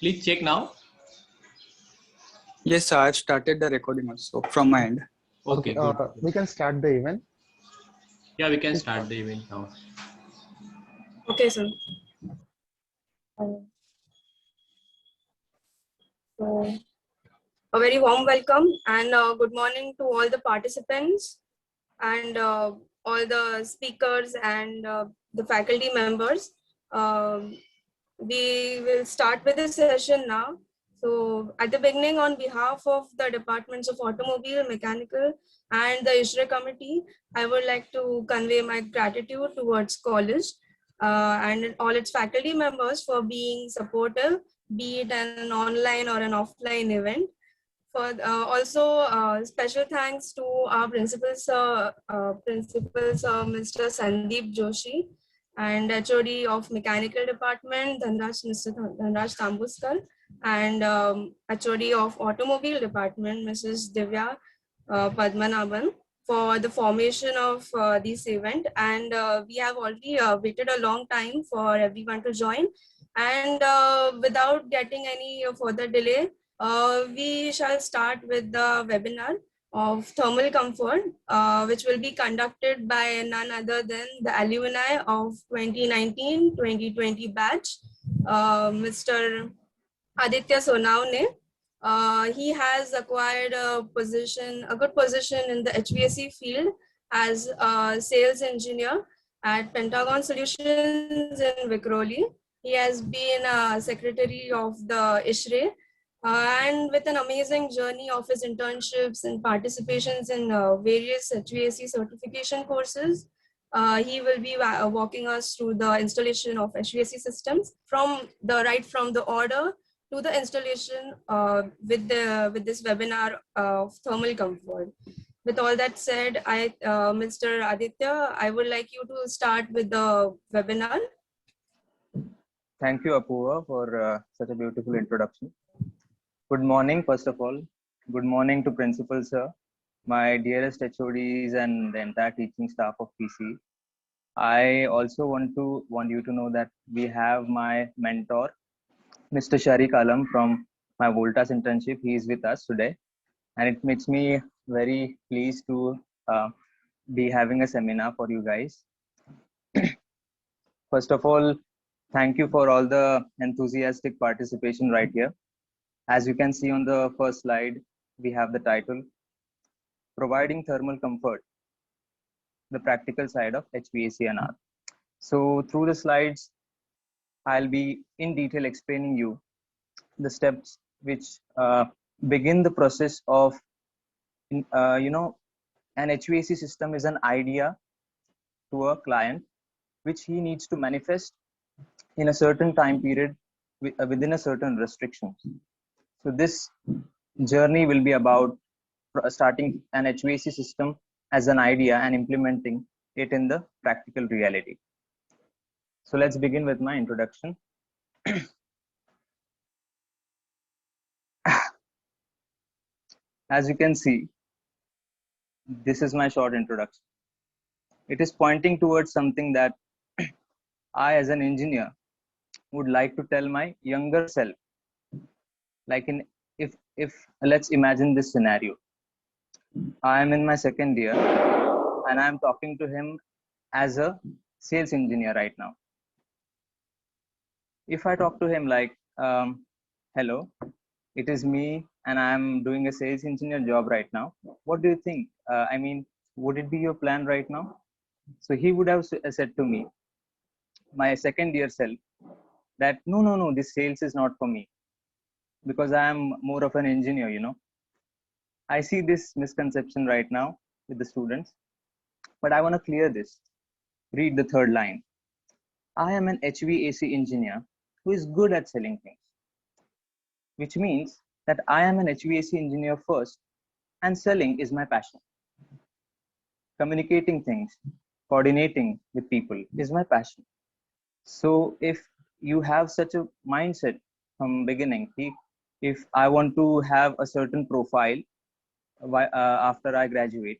Please check now. Yes, sir, I've started the recording also from my end. Okay, good. We can start the event. Yeah, we can start the event now. Okay, sir. So, a very warm welcome and good morning to all the participants and all the speakers and the faculty members. We will start with the session now. So at the beginning, on behalf of the Departments of Automobile, Mechanical and the ISRE committee, I would like to convey my gratitude towards college and all its faculty members for being supportive, be it an online or an offline event. For also special thanks to our principal sir, Mr. Sandeep Joshi, and HOD of Mechanical Department, Mr. Dhanraj Tambuskar, and HOD of Automobile Department, Mrs. Divya Padmanabhan, for the formation of this event. And we have already waited a long time for everyone to join. And without getting any further delay, we shall start with the webinar of thermal comfort, which will be conducted by none other than the alumni of 2019-2020 batch, Mr. Aditya Sonawane. He has acquired a good position in the HVAC field as a sales engineer at Pentagon Solutions in Vikhroli. He has been a secretary of the ISRE, and with an amazing journey of his internships and participations in various HVAC certification courses. He will be walking us through the installation of HVAC systems from the order to the installation with this webinar of thermal comfort. With all that said, Mr. Aditya, I would like you to start with the webinar. Thank you, Apurva, for such a beautiful introduction. Good morning, first of all. Good morning to Principal Sir, my dearest HODs and the entire teaching staff of PC. I also want you to know that we have my mentor, Mr. Sharik Alam from my Voltas internship. He is with us today, and it makes me very pleased to be having a seminar for you guys. First of all, thank you for all the enthusiastic participation right here. As you can see on the first slide, we have the title, Providing Thermal Comfort, the Practical Side of HVAC and R. So through the slides, I'll be in detail explaining you the steps which begin the process of, an HVAC system is an idea to a client, which he needs to manifest in a certain time period within a certain restrictions. So this journey will be about starting an HVAC system as an idea and implementing it in the practical reality. So let's begin with my introduction. As you can see, this is my short introduction. It is pointing towards something that I, as an engineer, would like to tell my younger self. Like if let's imagine this scenario. I am in my second year and I am talking to him as a sales engineer right now. If I talk to him like, hello, it is me and I am doing a sales engineer job right now. What do you think? Would it be your plan right now? So he would have said to me, my second year self, that no, this sales is not for me because I am more of an engineer, I see this misconception right now with the students, but I want to clear this. Read the third line. I am an HVAC engineer who is good at selling things, which means that I am an HVAC engineer first and selling is my passion. Communicating things, coordinating with people is my passion. So if you have such a mindset from beginning, if I want to have a certain profile after I graduate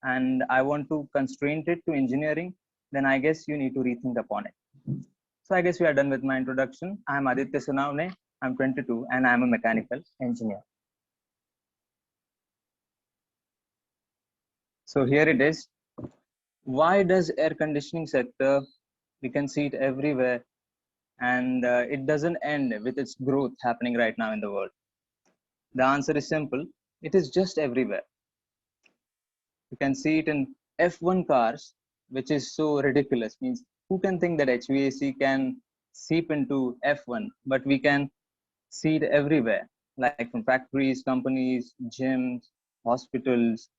and I want to constrain it to engineering, then I guess you need to rethink upon it. So I guess we are done with my introduction. I am Aditya Sonawane, I'm 22 and I'm a mechanical engineer. So here it is. Why does air conditioning sector, we can see it everywhere, and it doesn't end with its growth happening right now in the world? The answer is simple. It is just everywhere. You can see it in F1 cars, which is so ridiculous. Means who can think that HVAC can seep into F1, but we can see it everywhere, like from factories, companies, gyms, hospitals,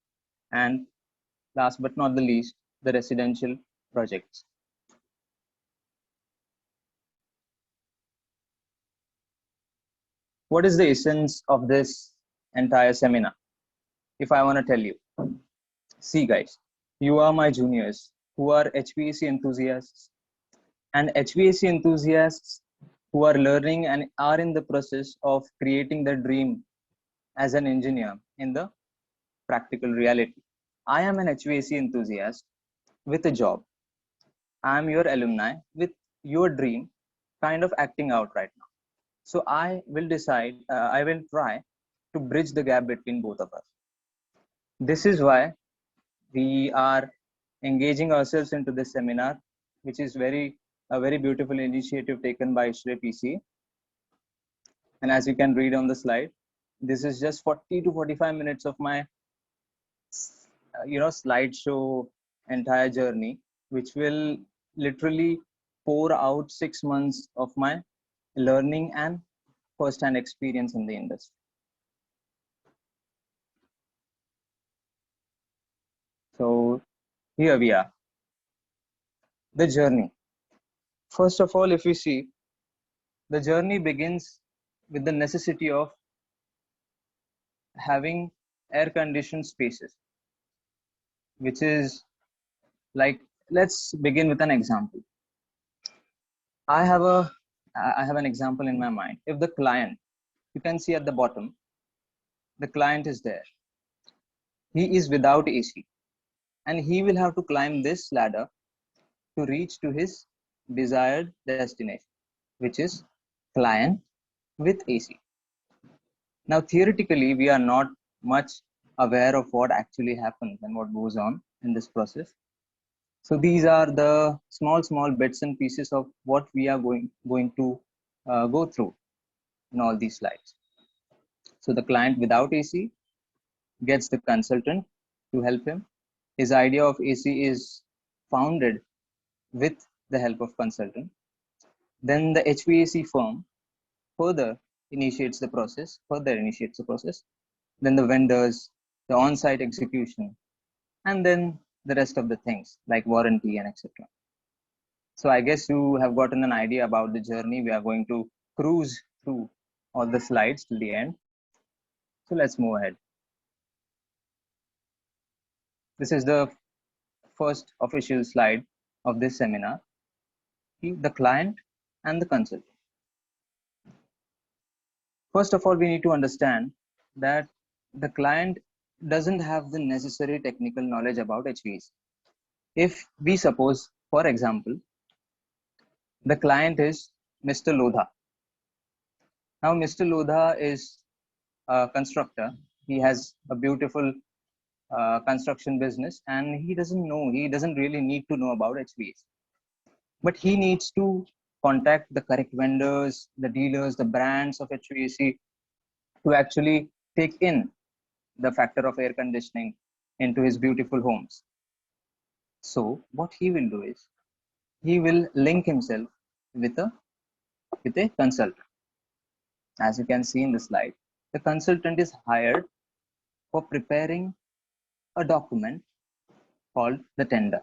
and last but not the least, the residential projects. What is the essence of this entire seminar? If I want to tell you, see guys, you are my juniors who are HVAC enthusiasts, and HVAC enthusiasts who are learning and are in the process of creating the dream as an engineer in the practical reality. I am an HVAC enthusiast with a job. I am your alumni with your dream kind of acting out right now. So I will I will try to bridge the gap between both of us. This is why we are engaging ourselves into this seminar, which is a very beautiful initiative taken by Shrey PC. And as you can read on the slide, this is just 40 to 45 minutes of my slideshow entire journey, which will literally pour out 6 months of my learning and first-hand experience in the industry. So here we are. The journey. First of all, if we see, the journey begins with the necessity of having air-conditioned spaces, which is like, let's begin with an example. I have an example in my mind. If the client, you can see at the bottom, the client is there. He is without AC, and he will have to climb this ladder to reach to his desired destination, which is client with AC. Now, theoretically, we are not much aware of what actually happens and what goes on in this process. So these are the small bits and pieces of what we are going to go through in all these slides. So the client without AC gets the consultant to help him. His idea of AC is founded with the help of consultant. Then the HVAC firm further initiates the process. Then the vendors, the on-site execution, and then the rest of the things like warranty and etc. So I guess you have gotten an idea about the journey. We are going to cruise through all the slides till the end. So let's move ahead. This is the first official slide of this seminar. The client and the consultant. First of all, we need to understand that the client doesn't have the necessary technical knowledge about HVAC. If we suppose, for example, the client is Mr. Lodha. Now, Mr. Lodha is a constructor. He has a beautiful construction business, and he doesn't really need to know about HVAC. But he needs to contact the correct vendors, the dealers, the brands of HVAC to actually take in the factor of air conditioning into his beautiful homes. So what he will do is he will link himself with a consultant. As you can see in the slide, the consultant is hired for preparing a document called the tender.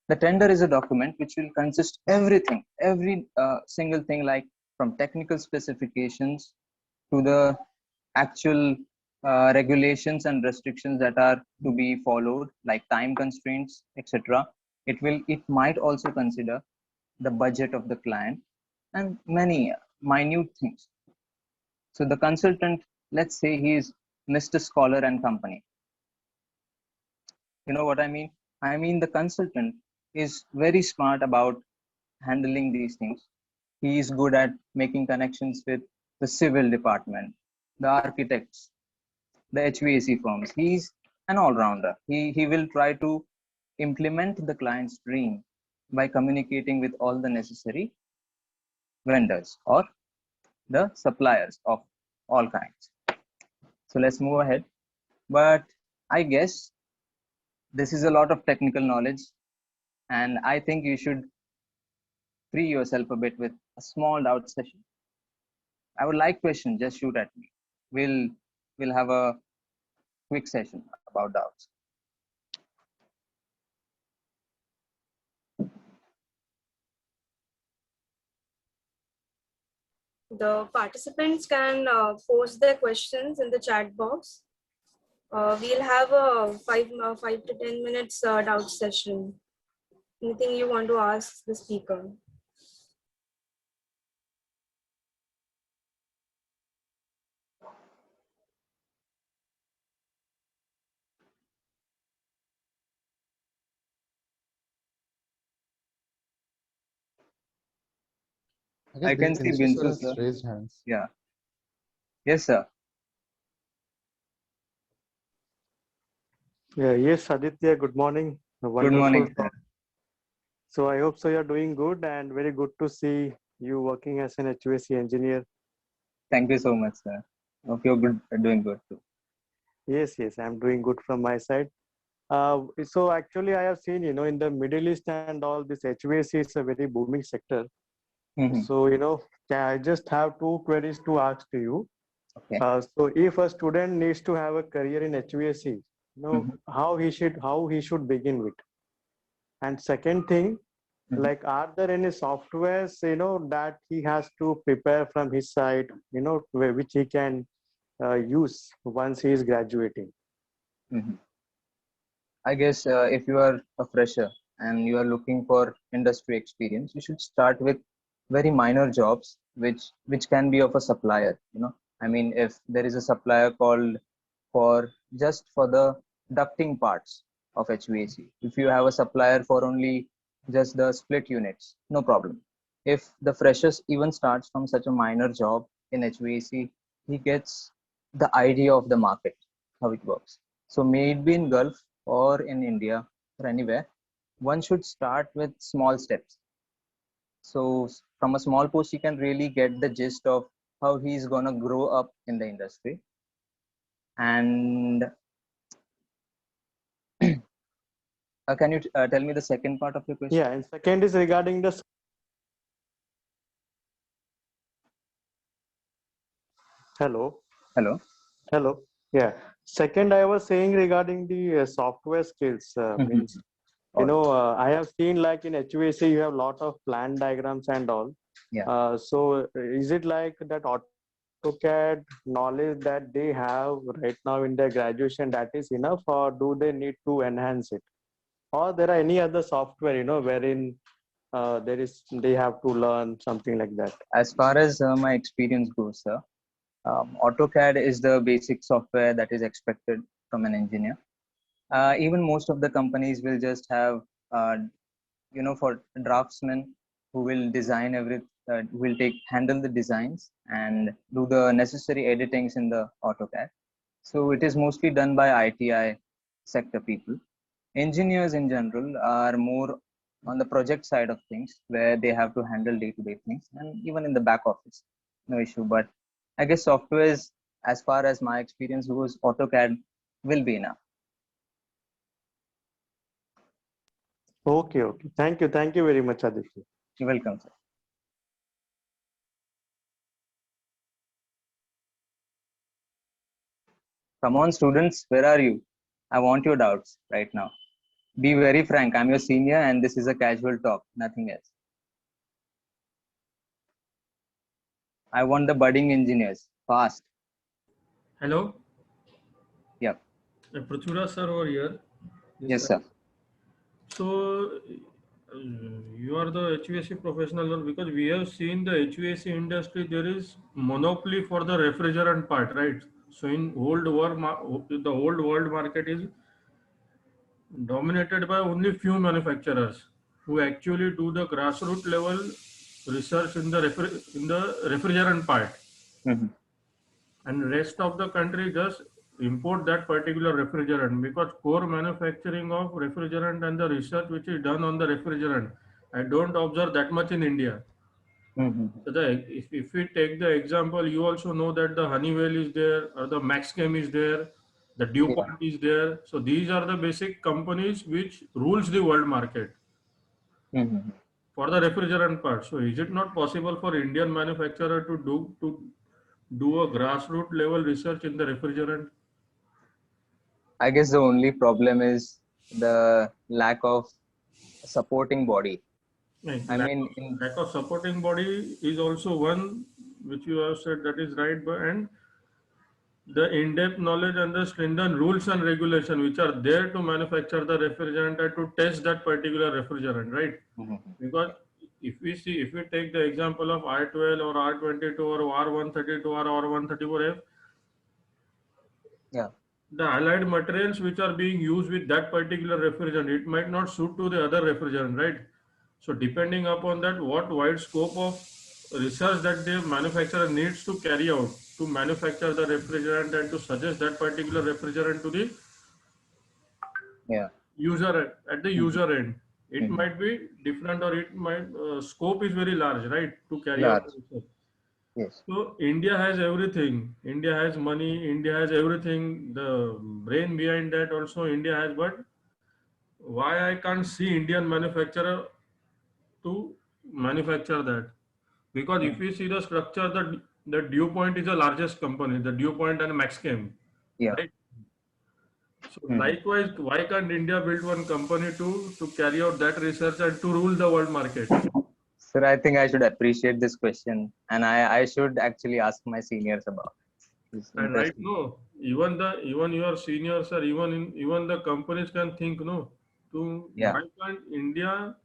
The tender is a document which will consist every single thing, like from technical specifications to the actual regulations and restrictions that are to be followed, like time constraints, etc. It might also consider the budget of the client and many minute things. So the consultant, let's say he is Mr. Scholar and Company. You know what I mean? I mean the consultant is very smart about handling these things. He is good at making connections with the civil department, the architects, the HVAC firms. He's an all-rounder. He will try to implement the client's dream by communicating with all the necessary vendors or the suppliers of all kinds. So let's move ahead. But I guess this is a lot of technical knowledge, and I think you should free yourself a bit with a small doubt session. I would like questions, just shoot at me. We'll have a quick session about doubts. The participants can post their questions in the chat box. We'll have a 5 to 10 minutes doubt session. Anything you want to ask the speaker? I can see Bintu, sir. Raised hands. Yeah. Yes, sir. Yeah, yes, Aditya, good morning. A Good wonderful morning, sir. talk. So I hope so you're doing good, and very good to see you working as an HVAC engineer. Thank you so much, sir. Hope you're good, doing good too. Yes, I'm doing good from my side. So actually I have seen, in the Middle East and all, this HVAC is a very booming sector. Mhm. So, I just have two queries to ask to you. Okay. So if a student needs to have a career in HVAC, Mhm. how he should begin with. And second thing, Mhm. like, are there any softwares, that he has to prepare from his side, which he can use once he is graduating? Mhm. I guess if you are a fresher and you are looking for industry experience, you should start with very minor jobs, which can be of a supplier. I mean, if there is a supplier called for just for the ducting parts of HVAC, if you have a supplier for only just the split units, no problem. If the freshers even starts from such a minor job in HVAC, he gets the idea of the market, how it works. So may it be in Gulf or in India or anywhere, one should start with small steps. So from a small post, he can really get the gist of how he's gonna grow up in the industry. And can you tell me the second part of your question? Yeah, and second is regarding the hello. Hello. Yeah. Second, I was saying regarding the software skills. Means, I have seen, like, in HVAC, you have a lot of plan diagrams and all. Yeah. So is it like that AutoCAD knowledge that they have right now in their graduation, that is enough, or do they need to enhance it? Or there are any other software, wherein they have to learn something like that? As far as my experience goes, sir, AutoCAD is the basic software that is expected from an engineer. Even most of the companies will just have, for draftsmen who will design who will handle the designs and do the necessary editings in the AutoCAD. So it is mostly done by ITI sector people. Engineers in general are more on the project side of things, where they have to handle day-to-day things, and even in the back office, no issue. But I guess softwares, as far as my experience goes, AutoCAD will be enough. Okay. Thank you very much, Aditya. You're welcome, sir. Come on, students, where are you? I want your doubts right now. Be very frank. I'm your senior, and this is a casual talk, nothing else. I want the budding engineers fast. Hello. Yeah. Prithviraj sir over here. Yes, sir. So you are the HVAC professional, because we have seen the HVAC industry, there is monopoly for the refrigerant part, right? So in the old world market is dominated by only few manufacturers who actually do the grassroots level research in the refrigerant part, Mhm. and rest of the country just import that particular refrigerant, because core manufacturing of refrigerant and the research which is done on the refrigerant, I don't observe that much in India. Mhm. So if we take the example, you also know that the Honeywell is there, or the Maxchem is there, the Yeah. DuPont is there. So these are the basic companies which rules the world market Mhm. for the refrigerant part. So is it not possible for Indian manufacturer to do a grassroots level research in the refrigerant? I guess the only problem is the lack of supporting body. Like I mean, in lack of supporting body is also one which you have said, that is right, but and the in-depth knowledge and the stringent rules and regulation which are there to manufacture the refrigerant and to test that particular refrigerant, right? Mhm. Because if we take the example of R12 or R22 or R132 or R134F, Yeah. the allied materials which are being used with that particular refrigerant, it might not suit to the other refrigerant, right? So depending upon that, what wide scope of research that the manufacturer needs to carry out to manufacture the refrigerant and to suggest that particular refrigerant to the Yeah. user at the Mhm. user end, it Mhm. might be different, or it might scope is very large, right, to carry out Large. the research. Yes. So India has everything. India has money. India has everything. The brain behind that also India has. But why I can't see Indian manufacturer to manufacture that? Because if Mhm. we see the structure, the DuPont is the largest company. The DuPont and Maxchem, Yeah. right? So Mhm. likewise, why can't India build one company to carry out that research and to rule the world market? Sir, I think I should appreciate this question, and I should actually ask my seniors about it. It's And right interesting. now, even your seniors or even the companies can think, no, to Yeah. why can't India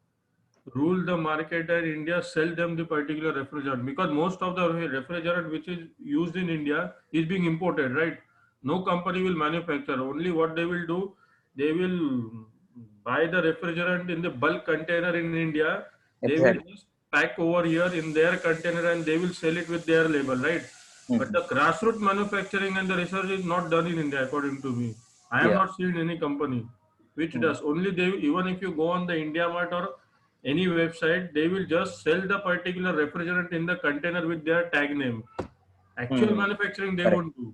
rule the market and India sell them the particular refrigerant, because most of the refrigerant which is used in India is being imported, right? No company will manufacture. Only what they will do, they will buy the refrigerant in the bulk container in India. They will Exactly. just pack over here in their container and they will sell it with their label, right? But Mhm. the grassroots manufacturing and the research is not done in India, according to me. I have Yeah. not seen any company which Mhm. does. Only they, even if you go on the India Mart or any website, they will just sell the particular refrigerant in the container with their tag name. Actual Mhm. manufacturing they Correct. won't do.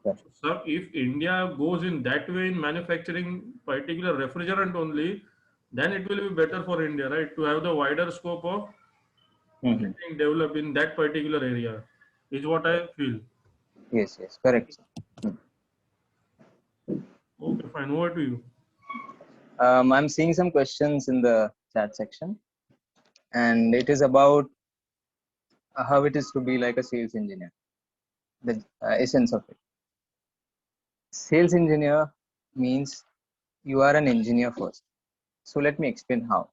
Correct. So if India goes in that way in manufacturing particular refrigerant only, then it will be better for India, right? To have the wider scope of Mhm. getting developed in that particular area, is what Yeah. I feel. Yes. Yes. Correct, sir. Mhm. Okay, fine. Over to you. I'm seeing some questions in the chat section, and it is about how it is to be like a sales engineer, the essence of it. Sales engineer means you are an engineer first. So let me explain how.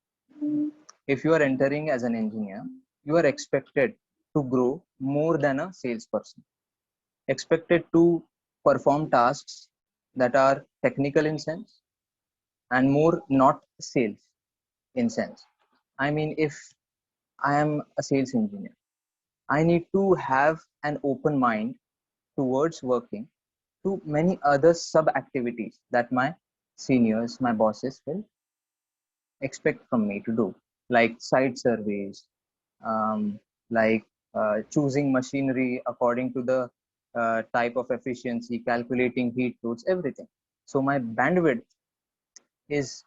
If you are entering as an engineer, you are expected to grow more than a salesperson, expected to perform tasks that are technical in sense and more not sales in sense. I mean, if I am a sales engineer, I need to have an open mind towards working to many other sub activities that my seniors, my bosses will expect from me to do, like site surveys, um, like choosing machinery according to the type of efficiency, calculating heat loads, everything. So my bandwidth is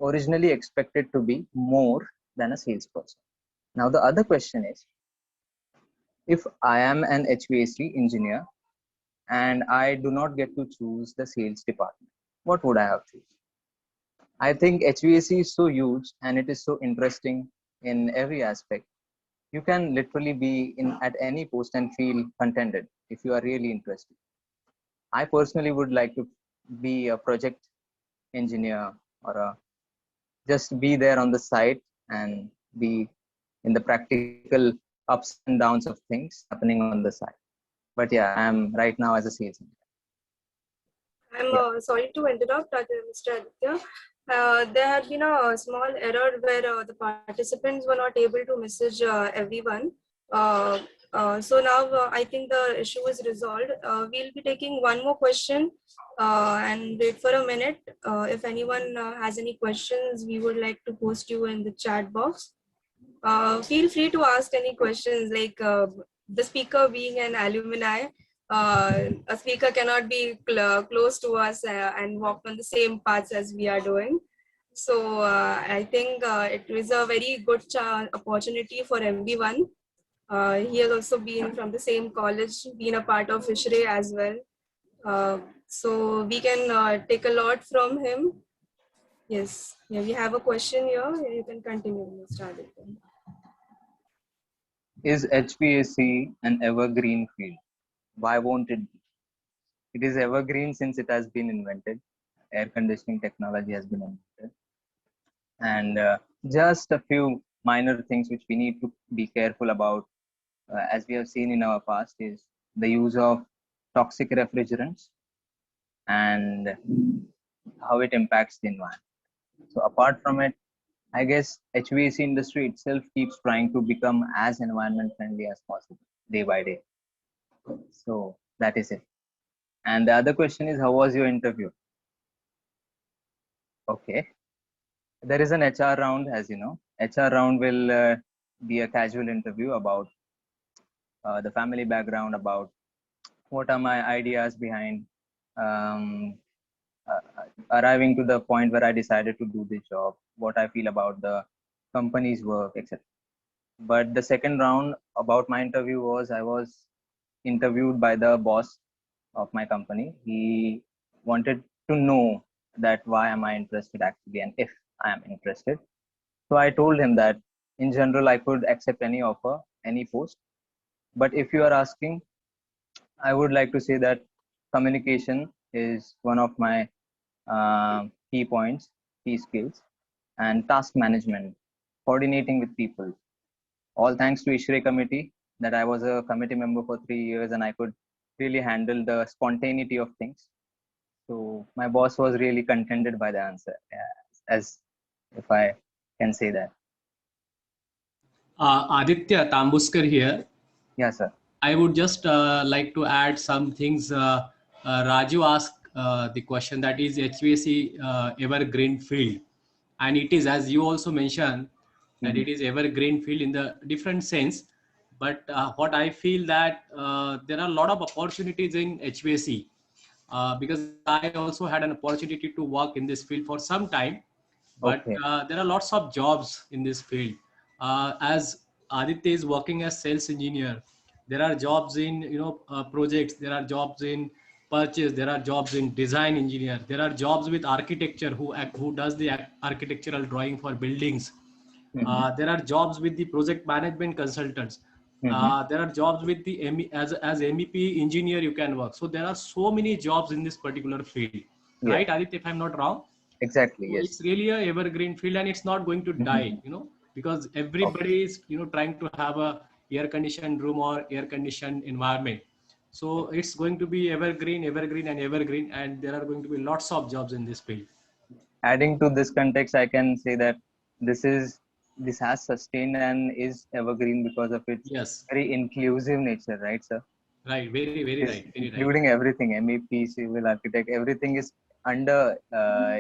originally expected to be more than a salesperson. Now the other question is, if I am an HVAC engineer and I do not get to choose the sales department, what would I have choose? I think HVAC is so huge and it is so interesting in every aspect. You can literally be in at any post and feel contented if you are really interested. I personally would like to be a project engineer or just be there on the site and be in the practical ups and downs of things happening on the site. But yeah, I'm right now as a sales engineer. I'm Yeah. sorry to interrupt, Mr. Aditya. There had been a small error where the participants were not able to message everyone. So now I think the issue is resolved. We'll be taking one more question and wait for a minute. If anyone has any questions, we would like to post you in the chat box. Feel free to ask any questions, like the speaker being an alumni. A speaker cannot be close to us and walk on the same paths as we are doing. So I think it is a very good opportunity for everyone. He has also been from the same college, been a part of ISHRE as well. So we can take a lot from him. Yes, yeah, we have a question here. You can continue, Mr. Aditya. Is HVAC an evergreen field? Why won't it be? It is evergreen since it has been invented. Air conditioning technology has been invented. And just a few minor things which we need to be careful about, as we have seen in our past, is the use of toxic refrigerants and how it impacts the environment. So apart from it, I guess HVAC industry itself keeps trying to become as environment friendly as possible day by day. So that is it. And the other question is, how was your interview? Okay. There is an HR round, as you know. HR round will be a casual interview about the family background, about what are my ideas behind arriving to the point where I decided to do this job, what I feel about the company's work, etc. But the second round about my interview was, I was interviewed by the boss of my company. He wanted to know that why am I interested actually, and if I am interested. So I told him that in general I could accept any offer, any post. But if you are asking, I would like to say that communication is one of my key points, key skills, and task management, coordinating with people. All thanks to ISHRE committee, that I was a committee member for 3 years and I could really handle the spontaneity of things. So my boss was really contented by the answer, as if I can say that. Aditya Tambuskar here. Yeah, sir. I would just like to add some things. Raju asked the question, that is HVAC evergreen field, and it is, as you also mentioned, that it is evergreen field in the different sense. But what I feel that there are a lot of opportunities in HVAC because I also had an opportunity to work in this field for some time. But Okay. there are lots of jobs in this field. As Aditya is working as sales engineer, there are jobs in projects. There are jobs in purchase. There are jobs in design engineer. There are jobs with architecture who does the architectural drawing for buildings. There are jobs with the project management consultants. There are jobs with the as MEP engineer you can work. So there are so many jobs in this particular field, Yeah. right, Aditya? If I'm not wrong. Exactly. So Yes. it's really a evergreen field and it's not going to die, because everybody is, trying to have a air conditioned room or air conditioned environment. So it's going to be evergreen, evergreen and evergreen, and there are going to be lots of jobs in this field. Adding to this context, I can say that this has sustained and is evergreen because of its Yes, very inclusive nature, right, sir? right. Very, very Is right. Very right. including everything, MEP, civil architect, everything is under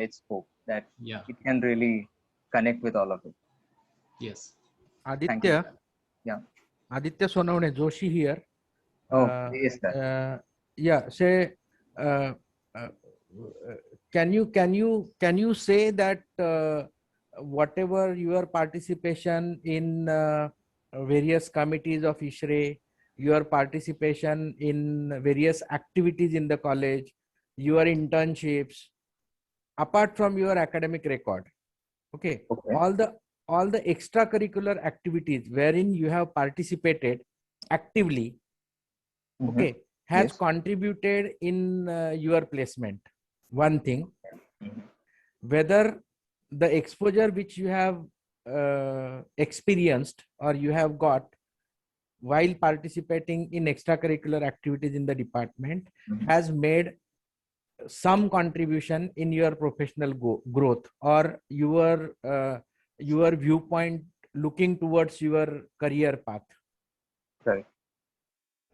its scope, that Yeah. it can really connect with all of it. Yes. Thank you. Aditya, Yeah. Aditya Sonavane Joshi here. Oh, yes, sir. Yeah, say, uh, uh, can you say that whatever your participation in various committees of ISHRE, your participation in various activities in the college, your internships, apart from your academic record, okay, Okay. all the extracurricular activities wherein you have participated actively, okay, has Yes. contributed in your placement. One thing, Mhm. whether the exposure which you have experienced or you have got while participating in extracurricular activities in the department Mhm. has made some contribution in your professional growth, or your viewpoint looking towards your career path? Sorry.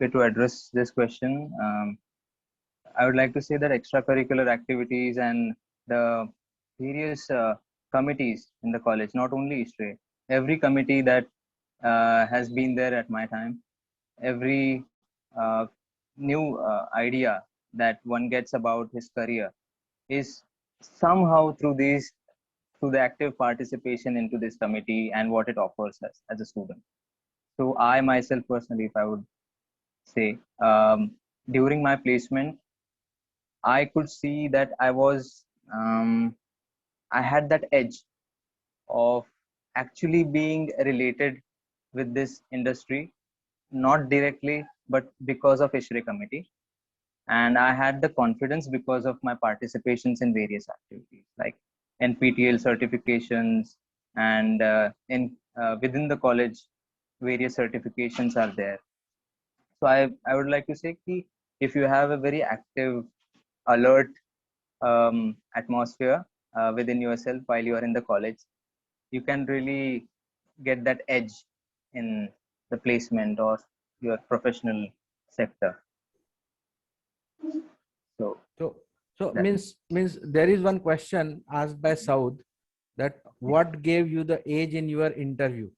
Okay, to address this question, I would like to say that extracurricular activities and the various committees in the college, not only ISTRE, every committee that has been there at my time, every uh, new idea that one gets about his career is somehow through the active participation into this committee and what it offers us as a student. So I myself personally, if I would say, during my placement, I could see that I had that edge of actually being related with this industry, not directly, but because of ISHRE committee. And I had the confidence because of my participations in various activities like NPTEL certifications, and in within the college, various certifications are there. So I would like to say that if you have a very active, alert atmosphere within yourself while you are in the college, you can really get that edge in the placement or your professional sector. So So, so that, means there is one question asked by Saud, that what gave you the edge in your interview?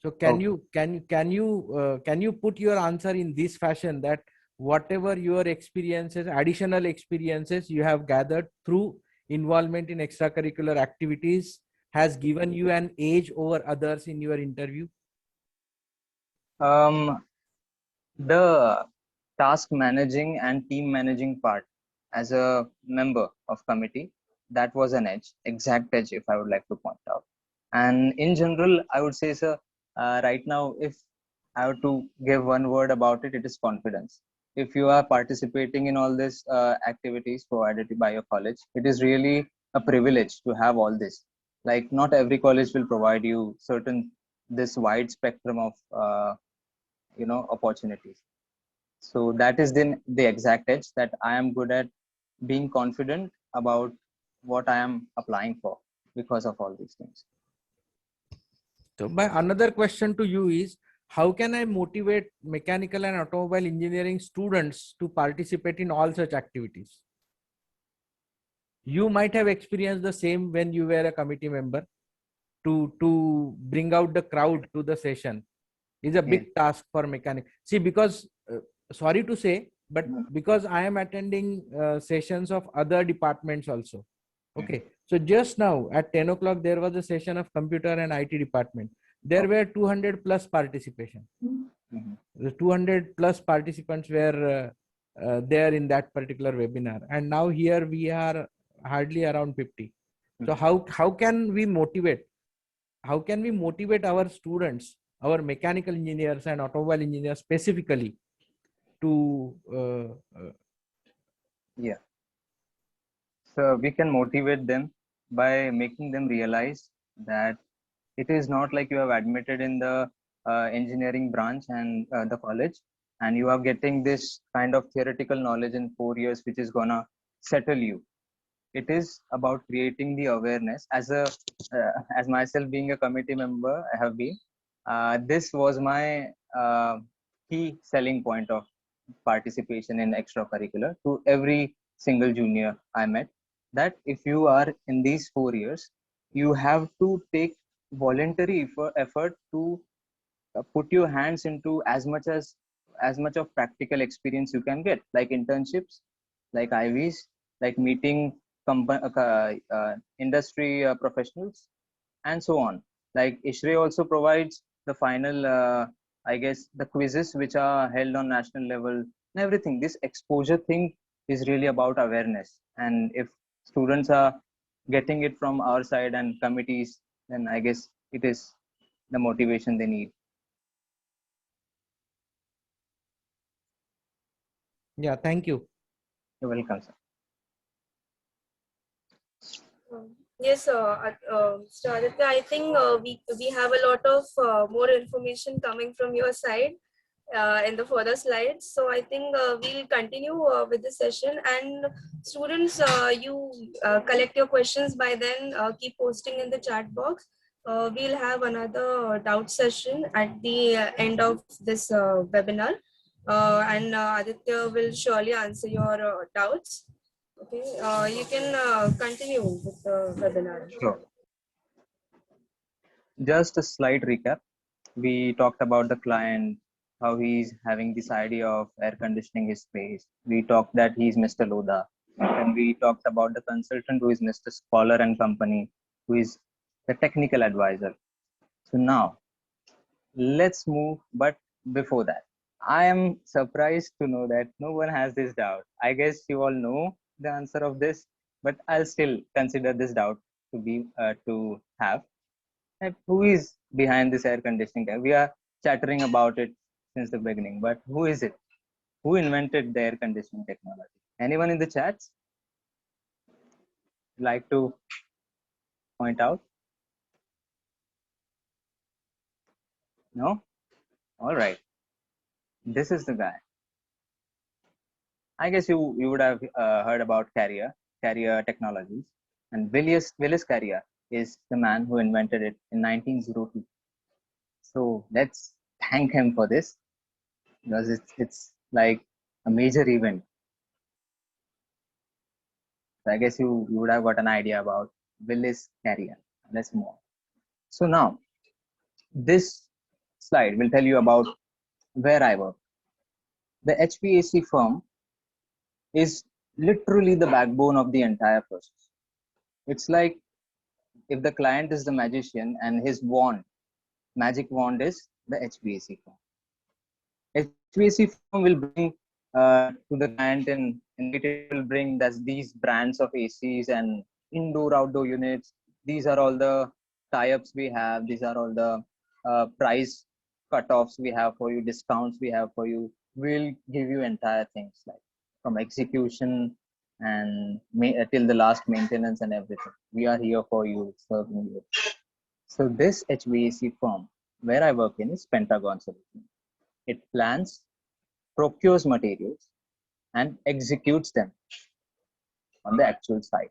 So can okay. can you put your answer in this fashion, that whatever your experiences, additional experiences you have gathered through involvement in extracurricular activities has given you an edge over others in your interview? The task managing and team managing part as a member of committee, that was an edge, exact edge, if I would like to point out. And in general, I would say, sir, right now, if I were to give one word about it, it is confidence. If you are participating in all these activities provided by your college, it is really a privilege to have all this. Like, not every college will provide you certain this wide spectrum of opportunities. So that is then the exact edge, that I am good at being confident about what I am applying for because of all these things. So my another question to you is, how can I motivate mechanical and automobile engineering students to participate in all such activities? You might have experienced the same when you were a committee member. To bring out the crowd to the session is a big task for mechanic. See, because sorry to say, but because I am attending sessions of other departments also. Okay. So just now at 10 o'clock, there was a session of computer and IT department. There were 200 plus participation. The 200 plus participants were there in that particular webinar. And now here we are hardly around 50. So how can we motivate? How can we motivate our students, our mechanical engineers and automobile engineers specifically to Yeah. So we can motivate them by making them realize that it is not like you have admitted in the engineering branch and the college, and you are getting this kind of theoretical knowledge in 4 years, which is gonna settle you. It is about creating the awareness. As myself being a committee member, I have been. This was my key selling point of participation in extracurricular to every single junior I met, that if you are in these 4 years, you have to take voluntary effort to put your hands into as much of practical experience you can get, like internships, like IVs, like meeting industry professionals, and so on. Like ISHRE also provides the final, I guess, the quizzes which are held on national level and everything. This exposure thing is really about awareness. And if students are getting it from our side and committees, then I guess it is the motivation they need. yeah, thank you. You're welcome, sir. Yes, Mr. Aditya, I think we have a lot of more information coming from your side. in the further slides. So I think we'll continue with the session, and students, you collect your questions by then, keep posting in the chat box. We'll have another doubt session at the end of this webinar, and Aditya will surely answer your doubts. Okay, you can continue with the webinar. Sure. Just a slight recap. We talked about the client, how he's having this idea of air conditioning his space. We talked that he's Mr. Lodha. And we talked about the consultant who is Mr. Scholar and Company, who is the technical advisor. So now let's move. But before that, I am surprised to know that no one has this doubt. I guess you all know the answer of this, but I'll still consider this doubt to be to have. Like, who is behind this air conditioning tech? We are chattering about it since the beginning, but who is it? Who invented the air conditioning technology? Anyone in the chats like to point out? No? All right. This is the guy. I guess you would have heard about Carrier Technologies, and Willis Carrier is the man who invented it in 1902. So let's thank him for this, because it's like a major event. So I guess you would have got an idea about Willis Carrier. Let's move on. So now, this slide will tell you about where I work. The HVAC firm is literally the backbone of the entire process. It's like if the client is the magician and his magic wand is the HVAC firm. HVAC firm will bring to the client, and it will bring these brands of ACs and indoor outdoor units. These are all the tie-ups we have. These are all the price cut-offs we have for you, discounts we have for you. We'll give you entire things, like from execution and till the last maintenance and everything. We are here for you, serving you. So this HVAC firm where I work in is Pentagon Solutions. It plans, procures materials, and executes them on the actual site.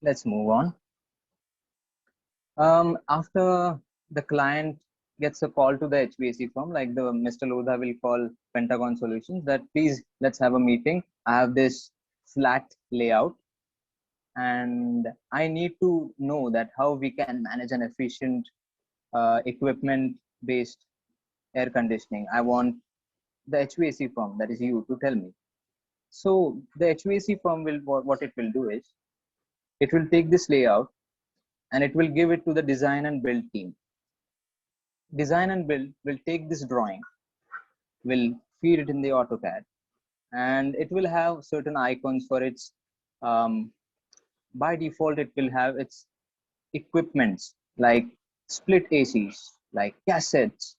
Let's move on. After the client gets a call to the HVAC firm, like the Mr. Lodha will call Pentagon Solutions that please let's have a meeting. I have this flat layout, and I need to know that how we can manage an efficient equipment-based air conditioning. I want the HVAC firm, that is you, to tell me. So the HVAC firm will, what it will do is, it will take this layout and it will give it to the design and build team. Design and build will take this drawing, will feed it in the AutoCAD, and it will have certain icons for its, by default, it will have its equipments like split ACs, like cassettes,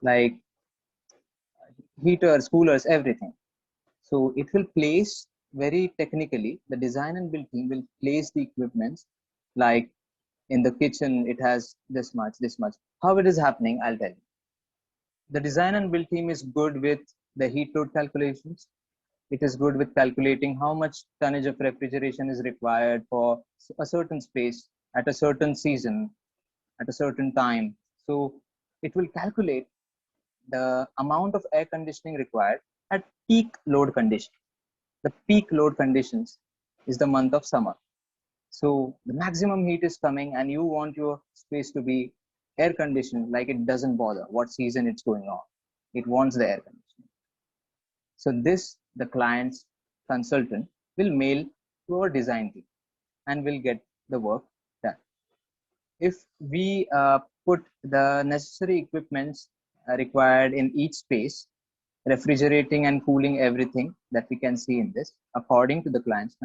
like heaters, coolers, everything. So it will place very technically, the design and build team will place the equipments, like in the kitchen, it has this much. How it is happening, I'll tell you. The design and build team is good with the heat load calculations. It is good with calculating how much tonnage of refrigeration is required for a certain space at a certain season, at a certain time. So it will calculate the amount of air conditioning required at peak load conditions. The peak load conditions is the month of summer. So the maximum heat is coming and you want your space to be air conditioned, like it doesn't bother what season it's going on. It wants the air conditioning. So this, the client's consultant will mail to our design team and will get the work done. If we put the necessary equipments required in each space, refrigerating and cooling everything that we can see in this, according to the client's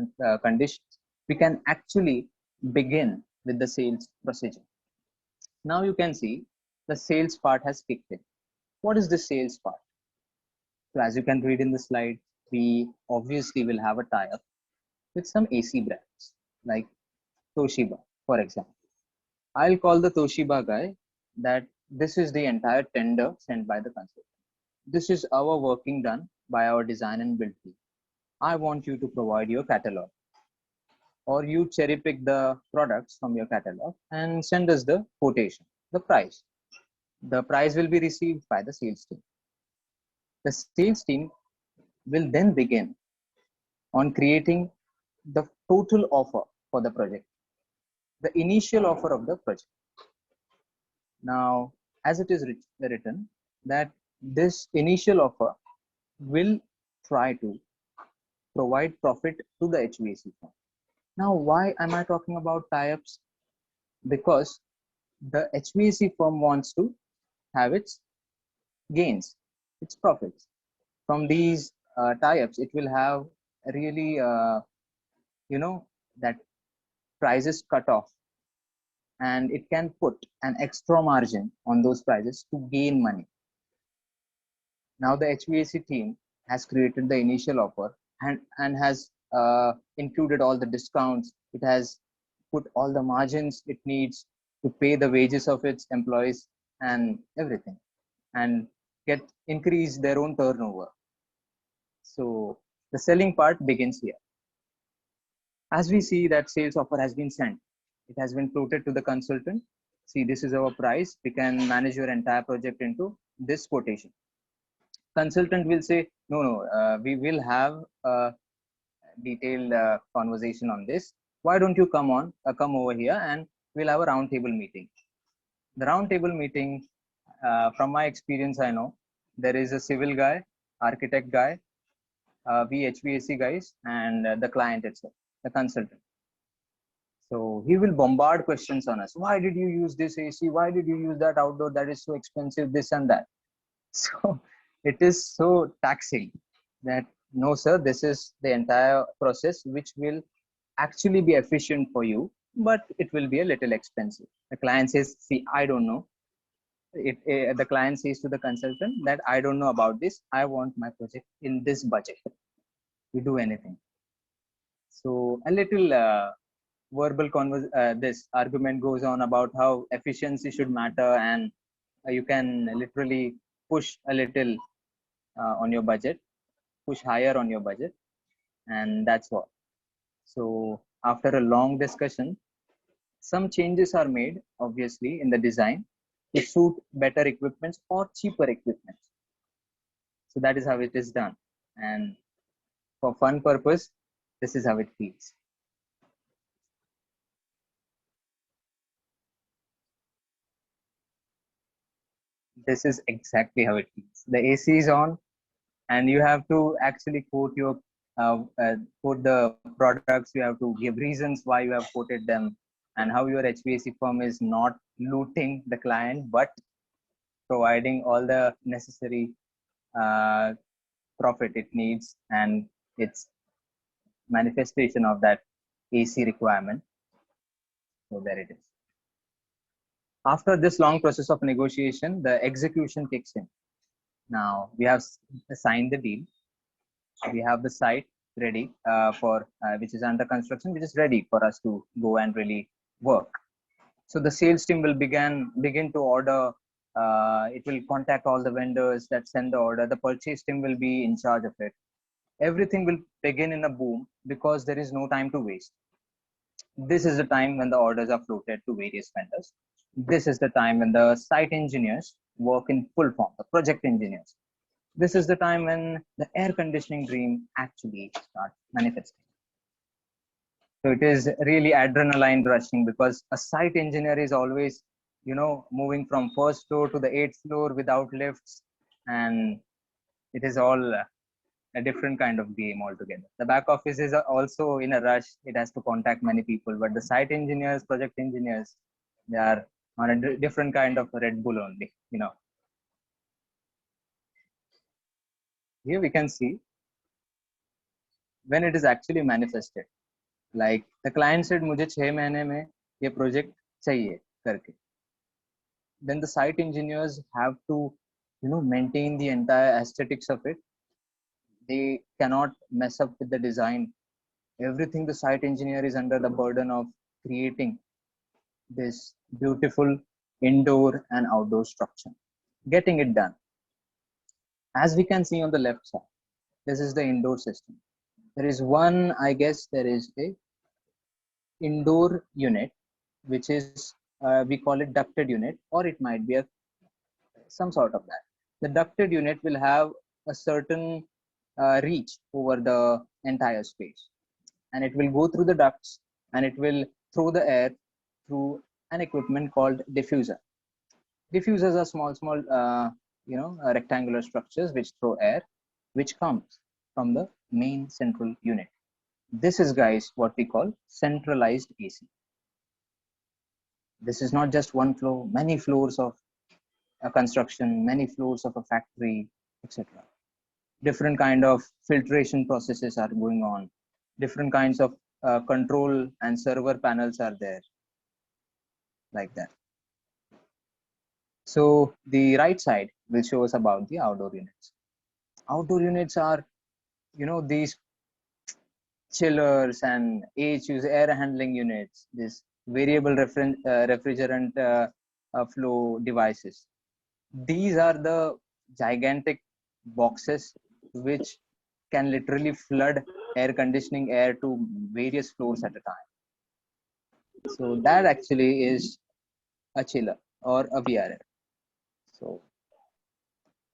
conditions, we can actually begin with the sales procedure. Now you can see the sales part has kicked in. What is the sales part? So as you can read in the slide, we obviously will have a tie-up with some AC brands like Toshiba, for example. I'll call the Toshiba guy that this is the entire tender sent by the consultant. This is our working done by our design and build team. I want you to provide your catalog, or you cherry pick the products from your catalog and send us the quotation, the price. The price will be received by the sales team. The sales team will then begin on creating the total offer for the project, the initial offer of the project. Now, as it is written, that this initial offer will try to provide profit to the HVAC firm. Now, why am I talking about tie-ups? Because the HVAC firm wants to have its gains, its profits. From these tie-ups, it will have really, that prices cut off, and it can put an extra margin on those prices to gain money. Now the HVAC team has created the initial offer and has included all the discounts. It has put all the margins it needs to pay the wages of its employees and everything, and get increase their own turnover. So the selling part begins here. As we see that sales offer has been sent, it has been floated to the consultant. See, this is our price. We can manage your entire project into this quotation. Consultant will say, no, we will have a detailed conversation on this. Why don't you come over here and we'll have a roundtable meeting. The roundtable meeting, from my experience, I know there is a civil guy, architect guy, we HVAC guys, and the client itself, the consultant. So he will bombard questions on us. Why did you use this AC? Why did you use that outdoor? That is so expensive, this and that. So it is so taxing that no, sir, this is the entire process which will actually be efficient for you, but it will be a little expensive. The client says, see, I don't know. The client says to the consultant that I don't know about this. I want my project in this budget. You do anything. So a little verbal this argument goes on about how efficiency should matter, and you can literally push a little on your budget, push higher on your budget, and that's what. So after a long discussion, some changes are made, obviously, in the design to suit better equipments or cheaper equipment. So that is how it is done. And for fun purpose, this is how it feels. This is exactly how it feels. The AC is on, and you have to actually quote the products. You have to give reasons why you have quoted them, and how your HVAC firm is not looting the client but providing all the necessary profit it needs, and its manifestation of that AC requirement. So there it is. After this long process of negotiation, the execution kicks in. Now we have signed the deal. We have the site ready which is under construction, which is ready for us to go and really work. So the sales team will begin to order. It will contact all the vendors that send the order. The purchase team will be in charge of it. Everything will begin in a boom because there is no time to waste. This is the time when the orders are floated to various vendors. This is the time when the site engineers work in full form, the project engineers. This is the time when the air conditioning dream actually starts manifesting. So it is really adrenaline rushing, because a site engineer is always, moving from first floor to the 8th floor without lifts, and it is all a different kind of game altogether. The back office is also in a rush. It has to contact many people, but the site engineers, project engineers, they are on a different kind of Red Bull only, Here we can see when it is actually manifested. Like the client said, मुझे 6 महीने में ये project चाहिए करके. Then the site engineers have to, maintain the entire aesthetics of it. They cannot mess up with the design. Everything, the site engineer is under the burden of creating this beautiful indoor and outdoor structure, getting it done. As we can see on the left side, this is the indoor system. There is one, I guess there is a indoor unit, which is, we call it ducted unit, or it might be some sort of that. The ducted unit will have a certain reach over the entire space, and it will go through the ducts, and it will throw the air through an equipment called diffuser. Diffusers are small, rectangular structures which throw air, which comes from the main central unit. This is, guys, what we call centralized AC. This is not just one floor, many floors of a construction, many floors of a factory, etc. Different kind of filtration processes are going on. Different kinds of control and server panels are there, like that. So the right side will show us about the outdoor units. Outdoor units are, these chillers and AHUs, air handling units, this variable refrigerant flow devices. These are the gigantic boxes which can literally flood air conditioning air to various floors at a time. So that actually is a chiller or a VRF. So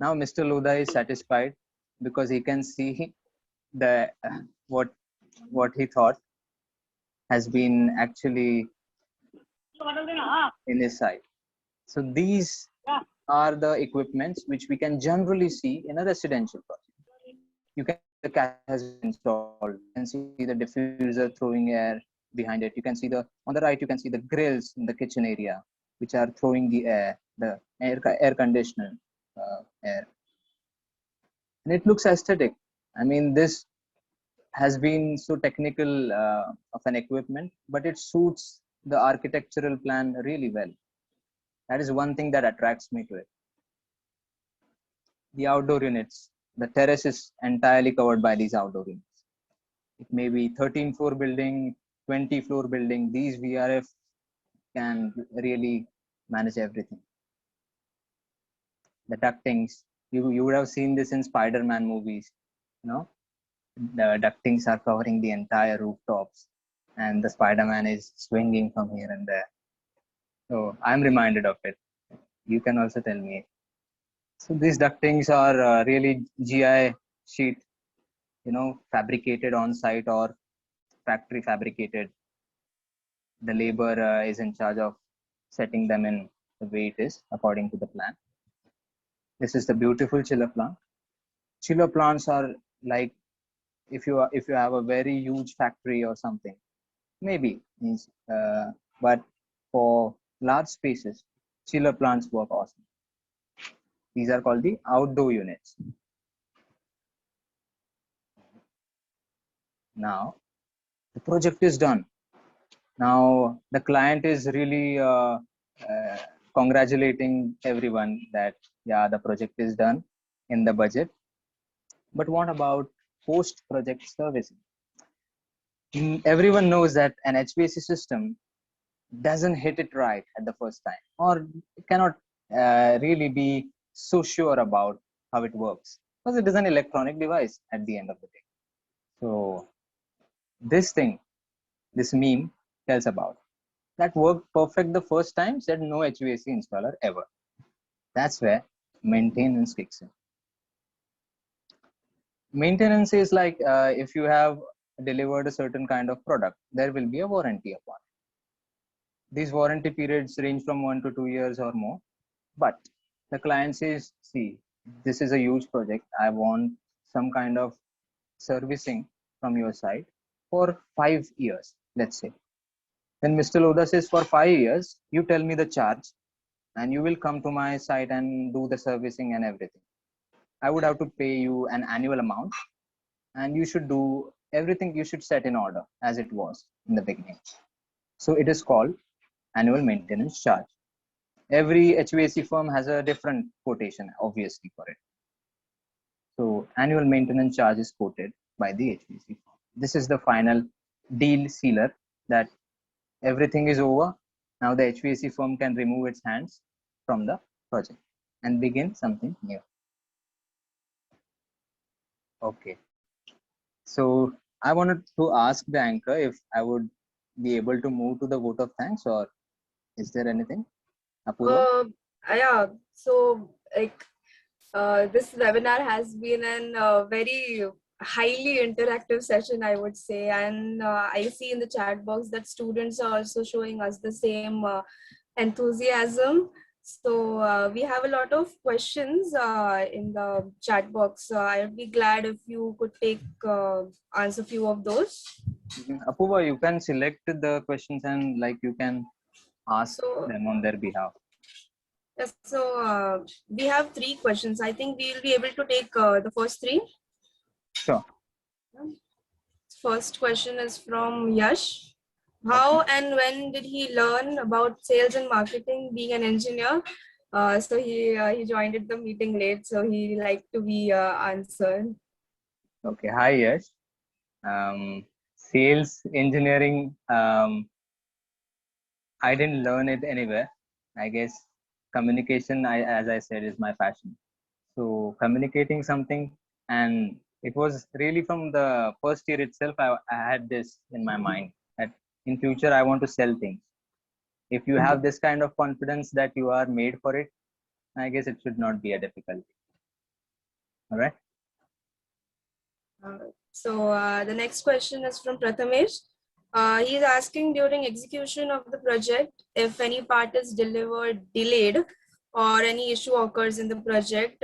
now Mr. Lodha is satisfied because he can see the what he thought has been actually in his side. So these are the equipments which we can generally see in a residential project. You can see the cat has been installed. You can see the diffuser throwing air behind it. You can see on the right, you can see the grills in the kitchen area, which are throwing the air conditioner air. And it looks aesthetic. I mean, this has been so technical of an equipment, but it suits the architectural plan really well. That is one thing that attracts me to it. The outdoor units, the terrace is entirely covered by these outdoor units. It may be 13 floor building, 20 floor building. These VRF can really manage everything. The ductings, you would have seen this in Spider-Man movies, the ductings are covering the entire rooftops, and the Spider-Man is swinging from here and there. So I'm reminded of it. You can also tell me. So these ductings are really GI sheet, fabricated on site or factory fabricated. The labor is in charge of setting them in the way it is according to the plan. This is the beautiful chiller plant. Chiller plants are like, if you have a very huge factory or something, maybe, but for large spaces, chiller plants work awesome. These are called the outdoor units. Now the project is done. Now the client is really congratulating everyone that, yeah, the project is done in the budget. But what about post-project servicing? Everyone knows that an HVAC system doesn't hit it right at the first time, or cannot really be so sure about how it works, because it is an electronic device at the end of the day. So this meme tells about that worked perfect the first time, said no HVAC installer ever. That's where maintenance kicks in. Maintenance is like, if you have delivered a certain kind of product, there will be a warranty upon it. These warranty periods range from 1 to 2 years or more, but the client says, see, this is a huge project. I want some kind of servicing from your side for 5 years, let's say. Then Mr. Lodha says, for 5 years, you tell me the charge and you will come to my site and do the servicing and everything. I would have to pay you an annual amount, and you should do everything, you should set in order as it was in the beginning. So it is called annual maintenance charge. Every HVAC firm has a different quotation, obviously, for it. So annual maintenance charge is quoted by the HVAC firm. This is the final deal sealer, that everything is over. Now the HVAC firm can remove its hands from the project and begin something new. Okay. So I wanted to ask the anchor if I would be able to move to the vote of thanks, or is there anything? Apurva? Yeah, so like this webinar has been an very highly interactive session, I would say, and I see in the chat box that students are also showing us the same enthusiasm. So we have a lot of questions in the chat box. I would be glad if you could take answer few of those. Apurva, you can select the questions and like you can ask So them on their behalf. yes, so we have 3 questions. I think we will be able to take the first 3. Sure. First question is from Yash. How and when did he learn about sales and marketing being an engineer? So he joined at the meeting late, so he like to be answered. Okay. Hi, Yash. Sales engineering, I didn't learn it anywhere. I guess communication, as I said, is my passion. So communicating something, and it was really from the first year itself. I had this in my mind that in future I want to sell things. If you have this kind of confidence that you are made for it, I guess it should not be a difficulty. All right. So the next question is from Prathamesh. He is asking during execution of the project if any part is delivered delayed or any issue occurs in the project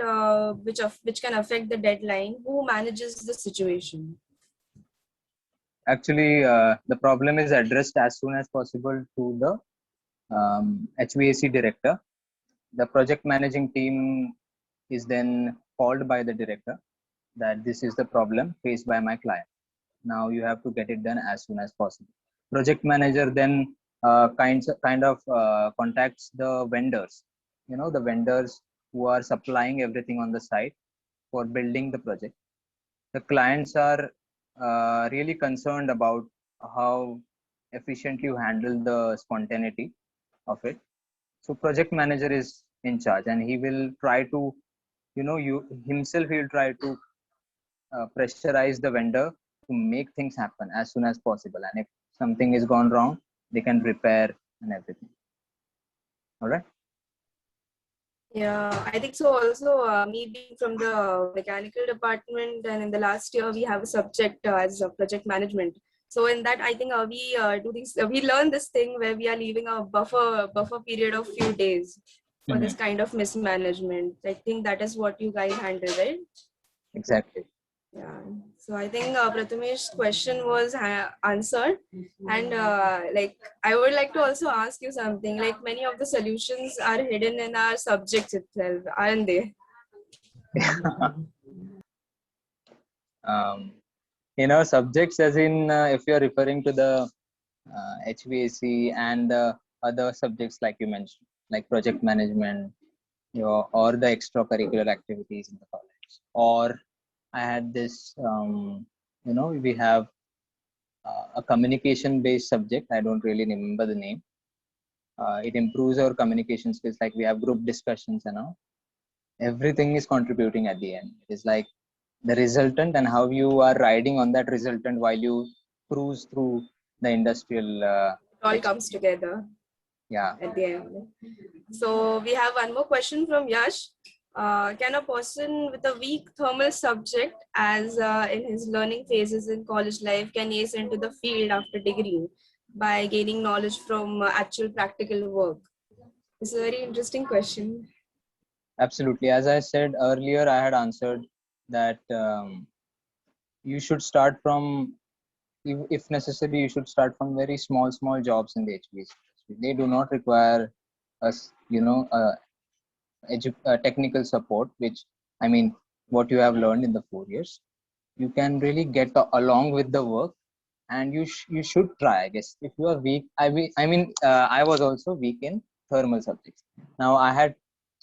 which can affect the deadline, who manages the situation? Actually, the problem is addressed as soon as possible to the HVAC director. The project managing team is then called by the director that this is the problem faced by my client. Now you have to get it done as soon as possible. Project manager then kind of contacts the vendors, the vendors who are supplying everything on the site for building the project. The clients are really concerned about how efficiently you handle the spontaneity of it. So project manager is in charge, and he will try to, you himself, he will try to pressurize the vendor to make things happen as soon as possible. And if something is gone wrong, they can repair and everything. All right. Yeah, I think so. Also, me being from the mechanical department, and in the last year we have a subject as a project management. So in that, I think we do this. We learn this thing where we are leaving a buffer period of few days for this kind of mismanagement. I think that is what you guys handle, right? Exactly. Yeah. So I think Prathamesh's question was answered, and like I would like to also ask you something. Like many of the solutions are hidden in our subjects itself, aren't they? Subjects as in if you're referring to the HVAC and other subjects like you mentioned, like project management, or the extracurricular activities in the college. Or I had this, we have a communication based subject. I don't really remember the name. It improves our communication skills, like we have group discussions and all. Everything is contributing at the end. It is like the resultant and how you are riding on that resultant while you cruise through the industrial. It all comes together. Yeah. At the end. So we have one more question from Yash. Can a person with a weak thermal subject, as in his learning phases in college life, can ace into the field after degree by gaining knowledge from actual practical work? It's a very interesting question. Absolutely. As I said earlier, I had answered that you should start from, if necessary, you should start from very small jobs in the HVAC industry. They do not require us, technical support, which I mean, what you have learned in the 4 years. You can really get along with the work, and you should try. I guess if you are weak, I was also weak in thermal subjects. Now I had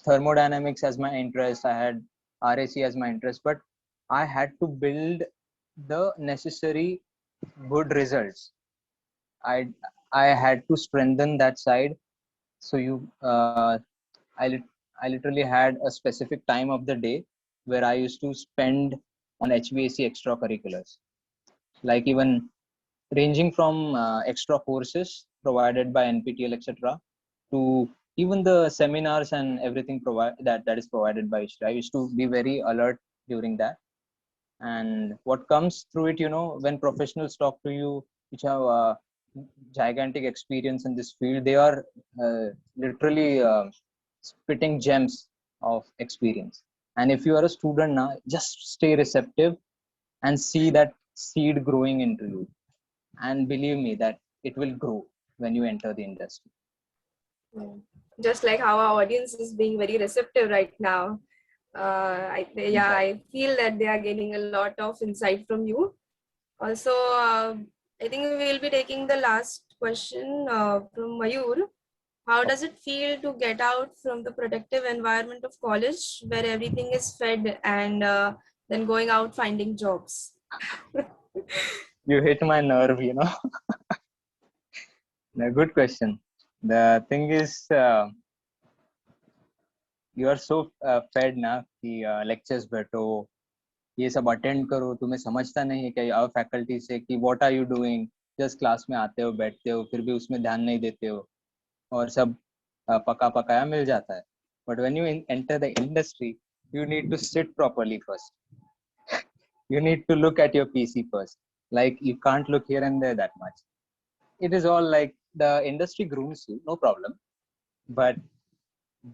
thermodynamics as my interest, I had RAC as my interest, but I had to build the necessary good results. I had to strengthen that side. So I literally had a specific time of the day where I used to spend on HVAC extracurriculars, like even ranging from extra courses provided by NPTEL, etc., to even the seminars and everything that is provided by ISRA. I used to be very alert during that. And what comes through it, when professionals talk to you, which have gigantic experience in this field, they are literally spitting gems of experience. And if you are a student now, just stay receptive and see that seed growing into you, and believe me that it will grow when you enter the industry. Just like how our audience is being very receptive right now. I feel that they are getting a lot of insight from you. Also, I think we will be taking the last question from Mayur. How does it feel to get out from the protective environment of college where everything is fed and then going out finding jobs? You hit my nerve, A good question. The thing is, you are so fed ना कि lectures बैठो, ये सब attend करो, तुम्हें समझता नहीं है क्या फैकल्टी से कि what are you doing, just class में आते हो बैठते हो, फिर भी उसमें ध्यान नहीं देते हो और सब पका पकाया मिल जाता है. But when you enter the industry, you need to sit properly first. You need to look at your PC first. Like, you can't look here and there that much. It is all like the industry grooms you, no problem, but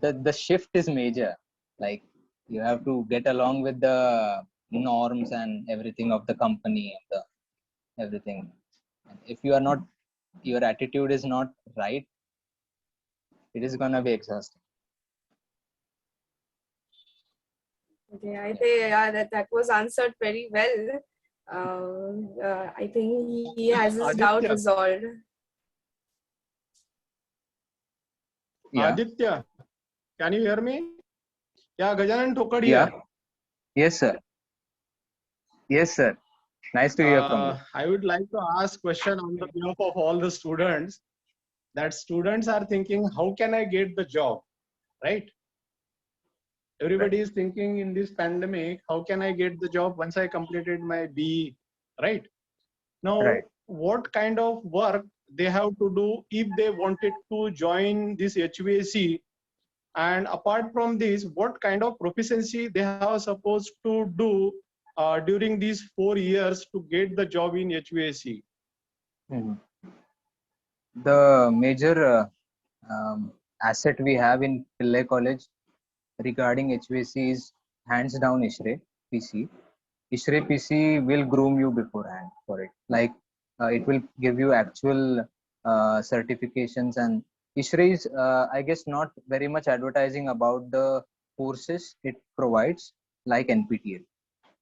the shift is major. Like, you have to get along with the norms and everything of the company and everything. If you are not, your attitude is not right, it is gonna be exhausting. Okay, I think that was answered very well. I think he has his doubt Aditya. resolved. Yeah. Aditya, can you hear me? Yeah, Gajanan Thokad here. Yeah. Yes, sir. Yes, sir. Nice to hear from you. I would like to ask question on the behalf of all the students. That students are thinking, how can I get the job, right? Everybody is thinking in this pandemic, how can I get the job once I completed my BE, right? Now, Right. what kind of work they have to do if they wanted to join this HVAC? And apart from this, what kind of proficiency they have supposed to do during these 4 years to get the job in HVAC? Mhm. The major asset we have in Pillai College regarding HVAC is hands down ISRE PC. ISRE PC will groom you beforehand for it. Like, it will give you actual certifications, and ISRE is, I guess, not very much advertising about the courses it provides like NPTEL.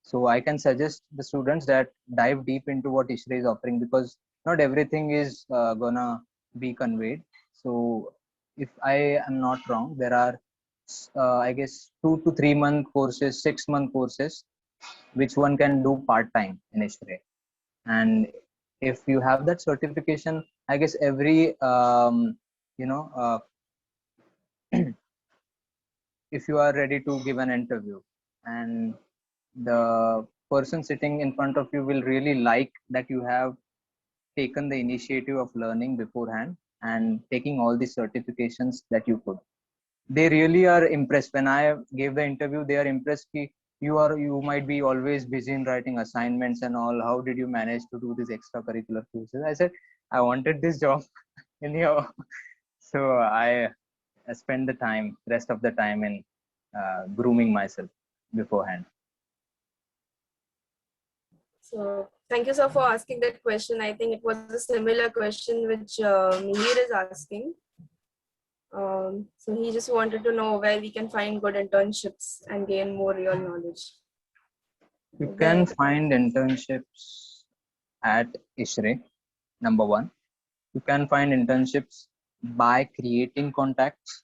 So I can suggest the students that dive deep into what ISRE is offering, because not everything is gonna be conveyed. So if I am not wrong, there are I guess 2 to 3 month courses, 6-month courses, which one can do part time in ISRE. And if you have that certification, I guess every if you are ready to give an interview, and the person sitting in front of you will really like that you have taken the initiative of learning beforehand and taking all the certifications that you could. They really are impressed. When I gave the interview, they are impressed. You might be always busy in writing assignments and all. How did you manage to do these extracurricular courses? I said, I wanted this job anyhow. So I spend the rest of the time in grooming myself beforehand. So thank you, sir, for asking that question. I think it was a similar question which Mihir is asking. So he just wanted to know where we can find good internships and gain more real knowledge. You can find internships at ISRE, number one. You can find internships by creating contacts.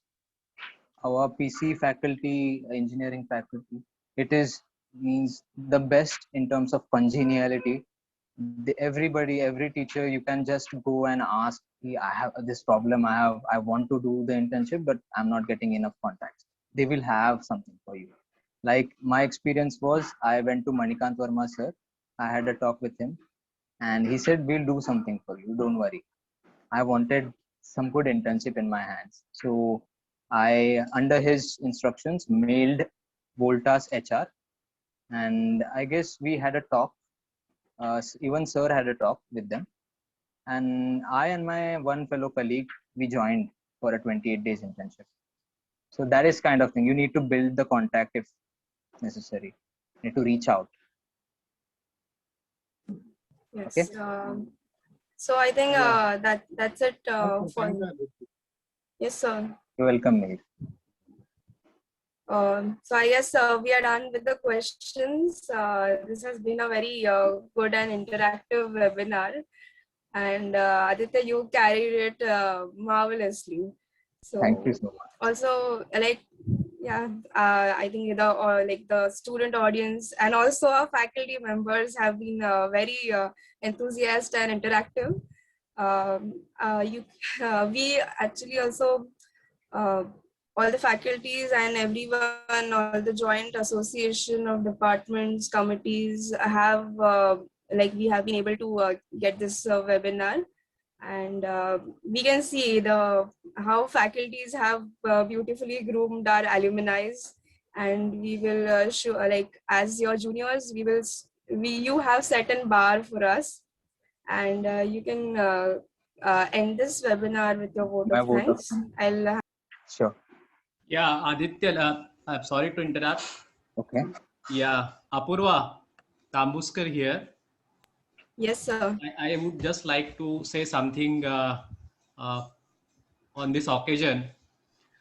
Our PC faculty, engineering faculty, it is means the best in terms of congeniality. everybody, every teacher, you can just go and ask, I have this problem, I want to do the internship, but I'm not getting enough contacts. They will have something for you. Like my experience was, I went to Manikant Verma sir. I had a talk with him, and he said, we'll do something for you, don't worry. I wanted some good internship in my hands, so I, under his instructions, mailed Voltas HR, and I guess we had a talk. Even sir had a talk with them, and I and my one fellow colleague, we joined for a 28 days internship. So that is kind of thing. You need to build the contact if necessary. You need to reach out. Yes. Okay. So I think Yeah. that's it Okay, for. thank you. Yes, sir. You're welcome, Meher. So I guess we are done with the questions. This has been a very good and interactive webinar, and Aditya, you carried it marvelously. So Thank you so much. also, like, yeah, I think the student audience and also our faculty members have been very enthusiastic and interactive. We actually also all the faculties and everyone, all the joint association of departments, committees have we have been able to get this webinar, and we can see how faculties have beautifully groomed our alumni, and we will show, as your juniors, you have set a bar for us, and you can end this webinar with your vote My of vote of thanks. thanks. Sure. Yeah, Aditya, I'm sorry to interrupt. Okay. Yeah, Apurva Tambuskar here. Yes, sir. I would just like to say something on this occasion.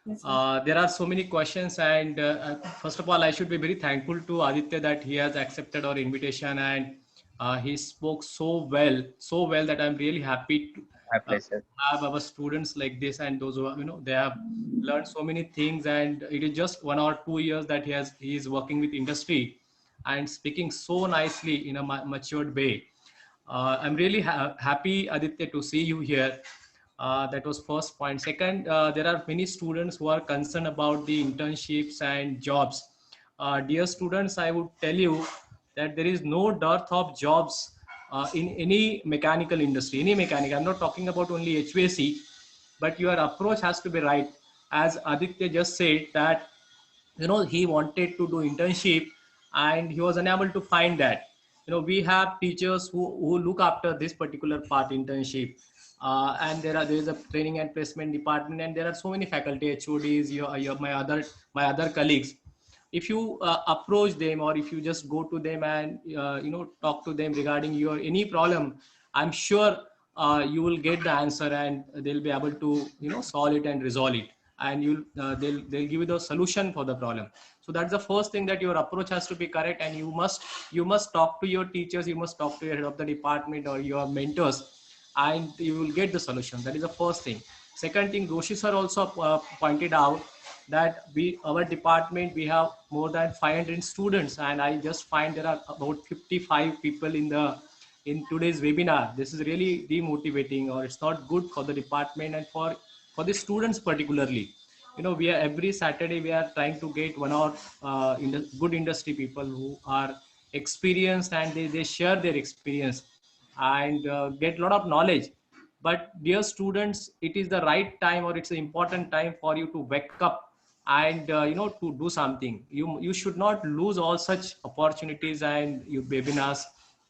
Yes, sir. There are so many questions, and first of all, I should be very thankful to Aditya that he has accepted our invitation, and he spoke so well that I'm really happy to My pleasure. have our students like this, and those who are, they have learned so many things, and it is just 1 or 2 years that he is working with industry and speaking so nicely in a matured way. I'm really happy, Aditya, to see you here. That was first point. Second, there are many students who are concerned about the internships and jobs. Dear students, I would tell you that there is no dearth of jobs in any mechanical industry, any mechanic. I'm not talking about only HVAC, but your approach has to be right. As Aditya just said that, he wanted to do internship and he was unable to find that. We have teachers who look after this particular part, internship, and there is a training and placement department, and there are so many faculty, HODs, my other colleagues. If you approach them, or if you just go to them and talk to them regarding your any problem, I'm sure you will get the answer, and they'll be able to solve it and resolve it, and they'll give you the solution for the problem. So that's the first thing, that your approach has to be correct, and you must talk to your teachers, you must talk to your head of the department or your mentors, and you will get the solution. That is the first thing. Second thing, Roshi sir also pointed out that our department, we have more than 500 students, and I just find there are about 55 people in today's webinar. This is really demotivating, or it's not good for the department and for the students particularly. We are every Saturday we are trying to get one or good industry people who are experienced, and they share their experience and get a lot of knowledge. But dear students, it is the right time, or it's an important time for you to wake up and to do something. You should not lose all such opportunities and your webinars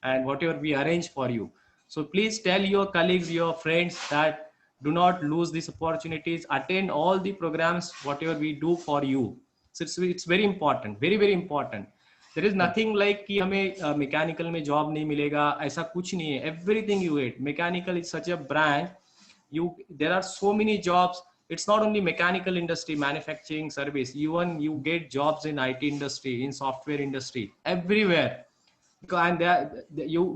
and whatever we arrange for you. So please tell your colleagues, your friends, that do not lose these opportunities. Attend all the programs whatever we do for you. So it's very important, very very important. There is nothing like कि हमें mechanical में job नहीं मिलेगा, ऐसा कुछ नहीं है. Everything you get. Mechanical is such a brand. There are so many jobs. It's not only mechanical industry, manufacturing, service. Even you get jobs in IT industry, in software industry, everywhere. And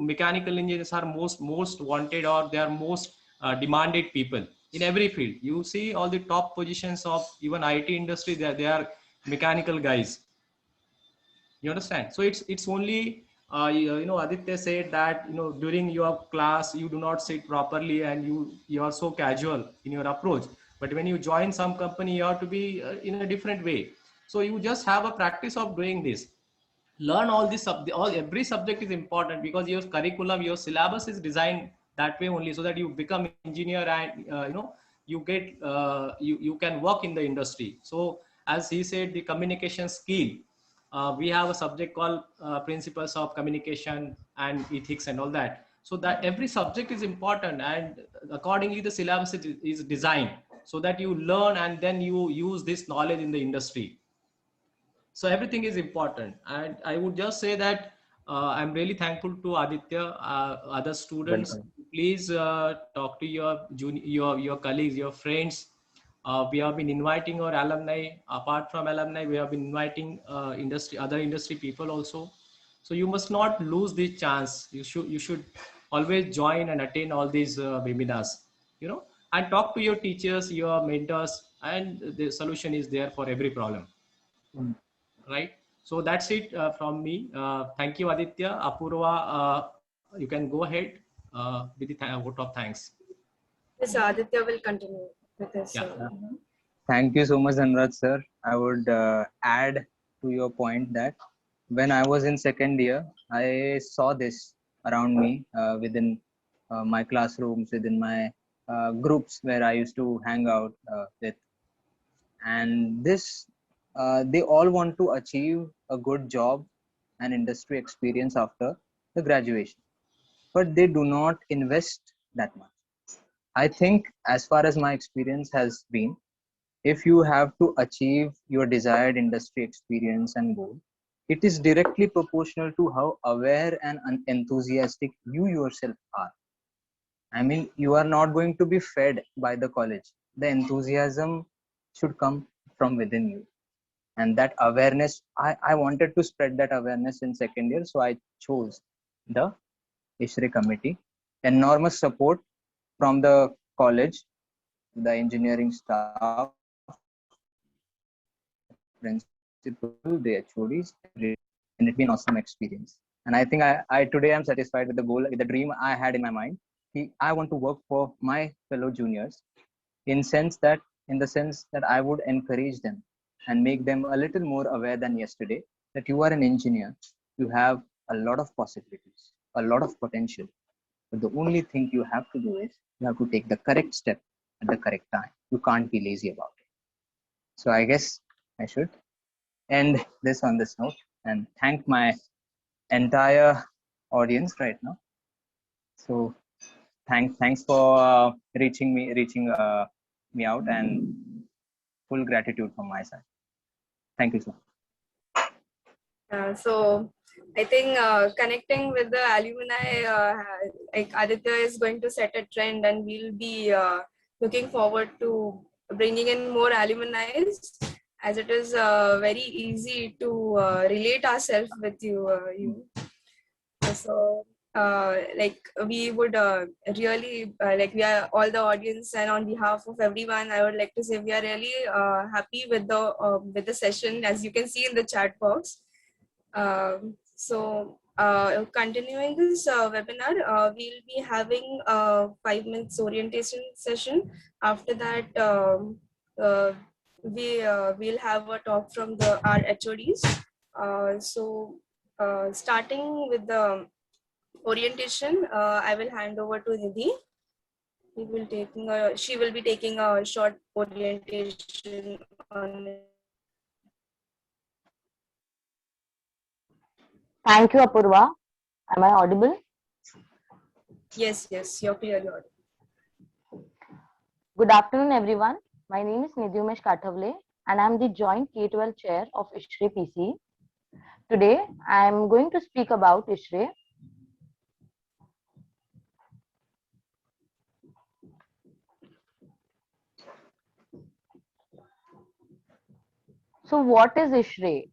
mechanical engineers are most wanted, or they are most demanded people in every field. You see all the top positions of even IT industry, they are mechanical guys. You understand? So it's only Aditya said that, during your class, you do not sit properly and you are so casual in your approach. But when you join some company, you have to be in a different way. So you just have a practice of doing this. Learn all this, every subject is important because your curriculum, your syllabus is designed that way only, so that you become engineer and, you get, you can work in the industry. So as he said, the communication skill, we have a subject called principles of communication and ethics and all that. So that every subject is important, and accordingly the syllabus is designed so that you learn and then you use this knowledge in the industry. So everything is important, and I would just say that I'm really thankful to Aditya, other students. Welcome. Please talk to your your colleagues, your friends. We have been inviting our alumni. Apart from alumni, we have been inviting other industry people also. So you must not lose this chance. You should always join and attend all these webinars, and talk to your teachers, your mentors, and the solution is there for every problem. Right. So that's it from me. Thank you, Aditya. Apurva, you can go ahead with the vote of thanks. Yes, Aditya will continue with this. Yeah. Thank you so much, Dhanraj sir. I would add to your point that when I was in second year, I saw this around me within my classrooms, within my groups where I used to hang out with. And this, they all want to achieve a good job and industry experience after the graduation, but they do not invest that much. I think, as far as my experience has been, if you have to achieve your desired industry experience and goal, it is directly proportional to how aware and enthusiastic you yourself are. I mean, you are not going to be fed by the college. The enthusiasm should come from within you. And that awareness, I wanted to spread that awareness in second year. So I chose the ISHRE committee. Enormous support from the college, the engineering staff, principal, the HODs, and it's been awesome experience. And I think I today I'm satisfied with the goal, with the dream I had in my mind. I want to work for my fellow juniors in the sense that I would encourage them and make them a little more aware than yesterday that you are an engineer, you have a lot of possibilities, a lot of potential. But the only thing you have to do is you have to take the correct step at the correct time. You can't be lazy about it. So I guess I should end this on this note and thank my entire audience right now. So thanks for reaching me out, and full gratitude from my side. Thank you so much. So I think connecting with the alumni, like Aditya is going to set a trend, and we'll be looking forward to bringing in more alumni, as it is very easy to relate ourselves with you. So like we would really like, we are all the audience, and on behalf of everyone, I would like to say we are really happy with the session, as you can see in the chat box. So continuing this webinar, we'll be having a 5 minutes orientation session. After that, we'll have a talk from our HODs. So starting with the orientation, I will hand over to Nidhi. She will be taking a short orientation on. Thank you, Apurva. Am I audible? Yes, you're clearly audible. Good afternoon, everyone. My name is Nidhi Umesh Kathavle, and I'm the Joint K-12 Chair of ISHRE PC. Today, I'm going to speak about ISHRE. So what is ISHRE?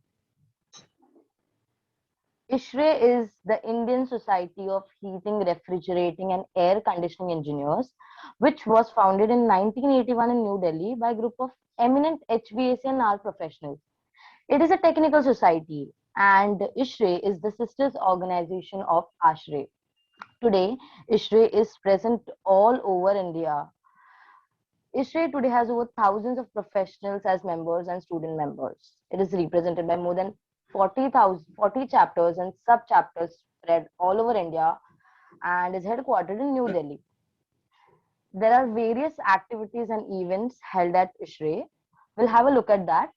ISHRE is the Indian Society of Heating, Refrigerating and Air Conditioning Engineers, which was founded in 1981 in New Delhi by a group of eminent HVAC and R professionals. It is a technical society and ISHRE is the sisters organization of ASHRE. Today, ISHRE is present all over India. ISHRE today has over thousands of professionals as members and student members. It is represented by more than 40 chapters and sub-chapters spread all over India and is headquartered in New Delhi. There are various activities and events held at ISHRE. We'll have a look at that.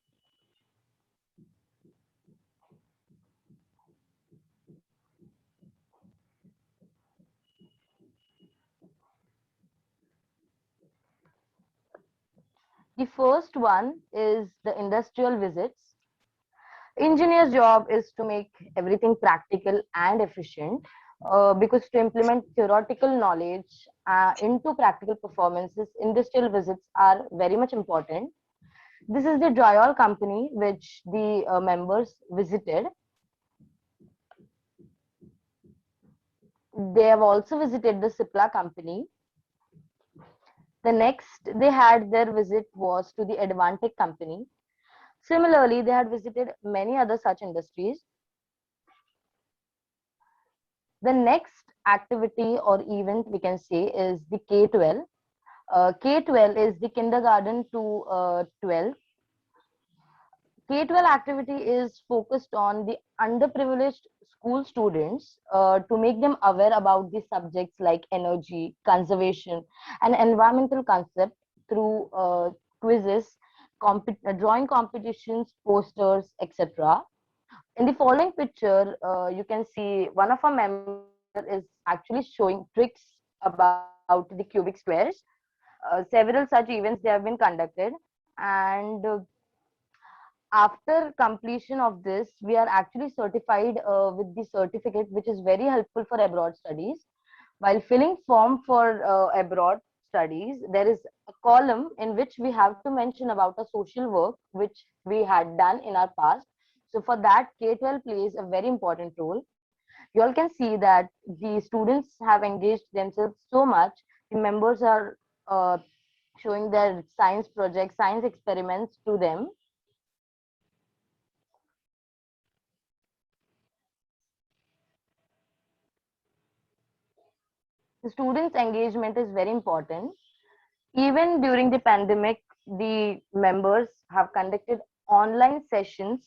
The first one is the industrial visits. Engineer's job is to make everything practical and efficient because to implement theoretical knowledge into practical performances, industrial visits are very much important. This is the Dryoll company which the members visited. They have also visited the Cipla company. The next they had their visit was to the Advantech company. Similarly, they had visited many other such industries. The next activity or event we can say is the K-12. K-12 is the kindergarten to 12. K-12 activity is focused on the underprivileged school students to make them aware about the subjects like energy, conservation, and environmental concept through quizzes, drawing competitions, posters, etc. In the following picture, you can see one of our members is actually showing tricks about the cubic squares. Several such events they have been conducted, and after completion of this, we are actually certified with the certificate, which is very helpful for abroad studies. While filling form for abroad studies, there is a column in which we have to mention about a social work which we had done in our past. So for that, K-12 plays a very important role. You all can see that the students have engaged themselves so much. The members are showing their science projects, science experiments to them. The students' engagement is very important. Even during the pandemic, the members have conducted online sessions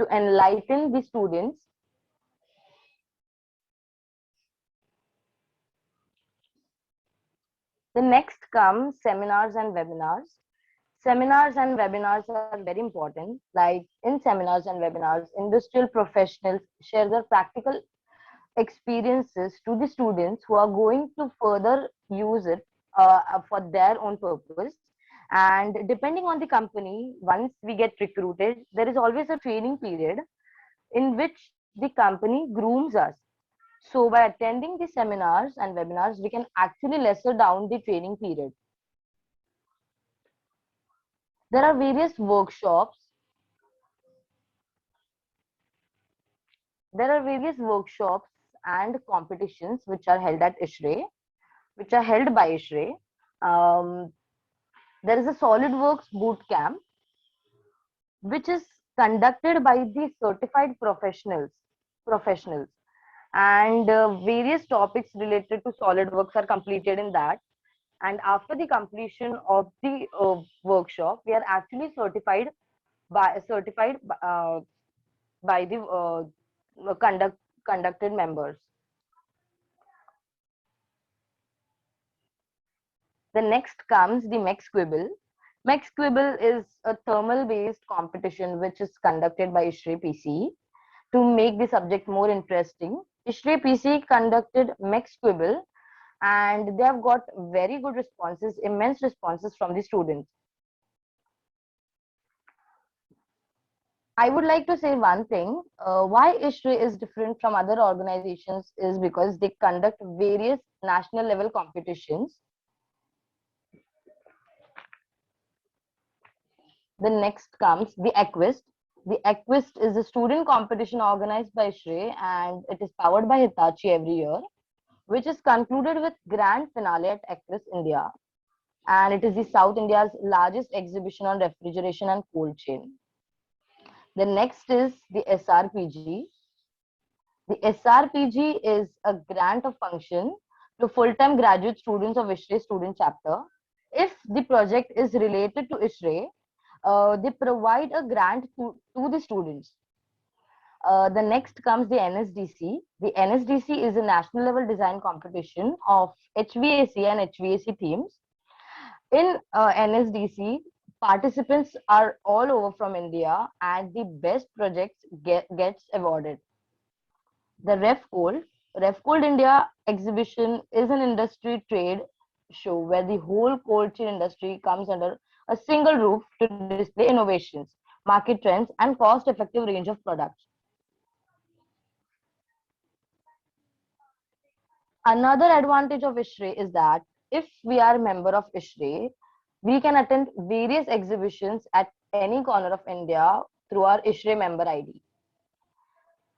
to enlighten the students. The next comes seminars and webinars. Seminars and webinars are very important. Like in seminars and webinars, industrial professionals share their practical experiences to the students who are going to further use it for their own purpose. And depending on the company, once we get recruited, there is always a training period in which the company grooms us. So by attending the seminars and webinars, we can actually lesser down the training period. There are various workshops. There are various workshops and competitions which are held at ISHRE, which are held by ISHRE. There is a SolidWorks boot camp, which is conducted by the certified professionals, and various topics related to SolidWorks are completed in that. And after the completion of the workshop, we are actually certified by the conducted members. The next comes the MechSquibble. MechSquibble is a thermal-based competition which is conducted by ISHRE PC to make the subject more interesting. ISHRE PC conducted MechSquibble and they have got very good responses, immense responses from the students. I would like to say one thing, why ISHRE is different from other organizations is because they conduct various national level competitions. The next comes the Equist. The Equist is a student competition organized by ISHRE and it is powered by Hitachi every year, which is concluded with grand finale at Equist, India. And it is the South India's largest exhibition on refrigeration and cold chain. The next is the SRPG. The SRPG is a grant of function to full-time graduate students of ISHRE student chapter. If the project is related to ISHRE, they provide a grant to the students. The next comes the NSDC. The NSDC is a national level design competition of HVAC and HVAC themes. In NSDC, participants are all over from India and the best projects gets awarded. The RefCold India exhibition is an industry trade show where the whole cold chain industry comes under a single roof to display innovations, market trends, and cost-effective range of products. Another advantage of ISHRE is that if we are a member of ISHRE, we can attend various exhibitions at any corner of India through our ISHRE member ID.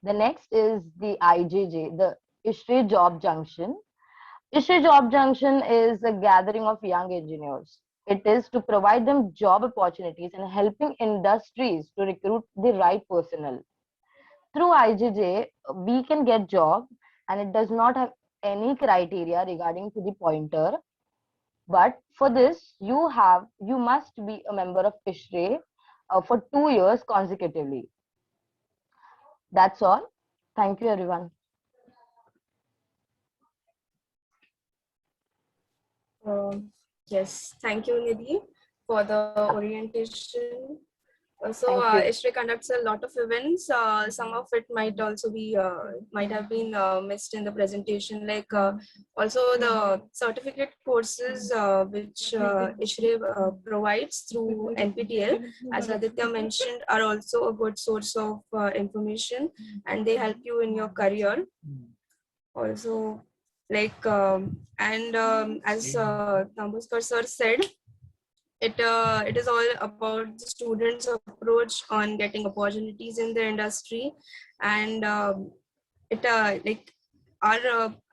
The next is the IJJ, the ISHRE Job Junction. ISHRE Job Junction is a gathering of young engineers. It is to provide them job opportunities and helping industries to recruit the right personnel. Through IJJ, we can get job, and it does not have any criteria regarding to the pointer. But for this, you must be a member of ISHRE for 2 years consecutively. That's all. Thank you, everyone. Yes, thank you, Nidhi, for the orientation. So Thank you. ISHRE conducts a lot of events. Some of it might also be might have been missed in the presentation, like also the certificate courses which ISHRE provides through NPTEL, as Aditya mentioned, are also a good source of information, and they help you in your career. Also, like as Tambuskar sir said, it is all about the students' approach on getting opportunities in the industry, and like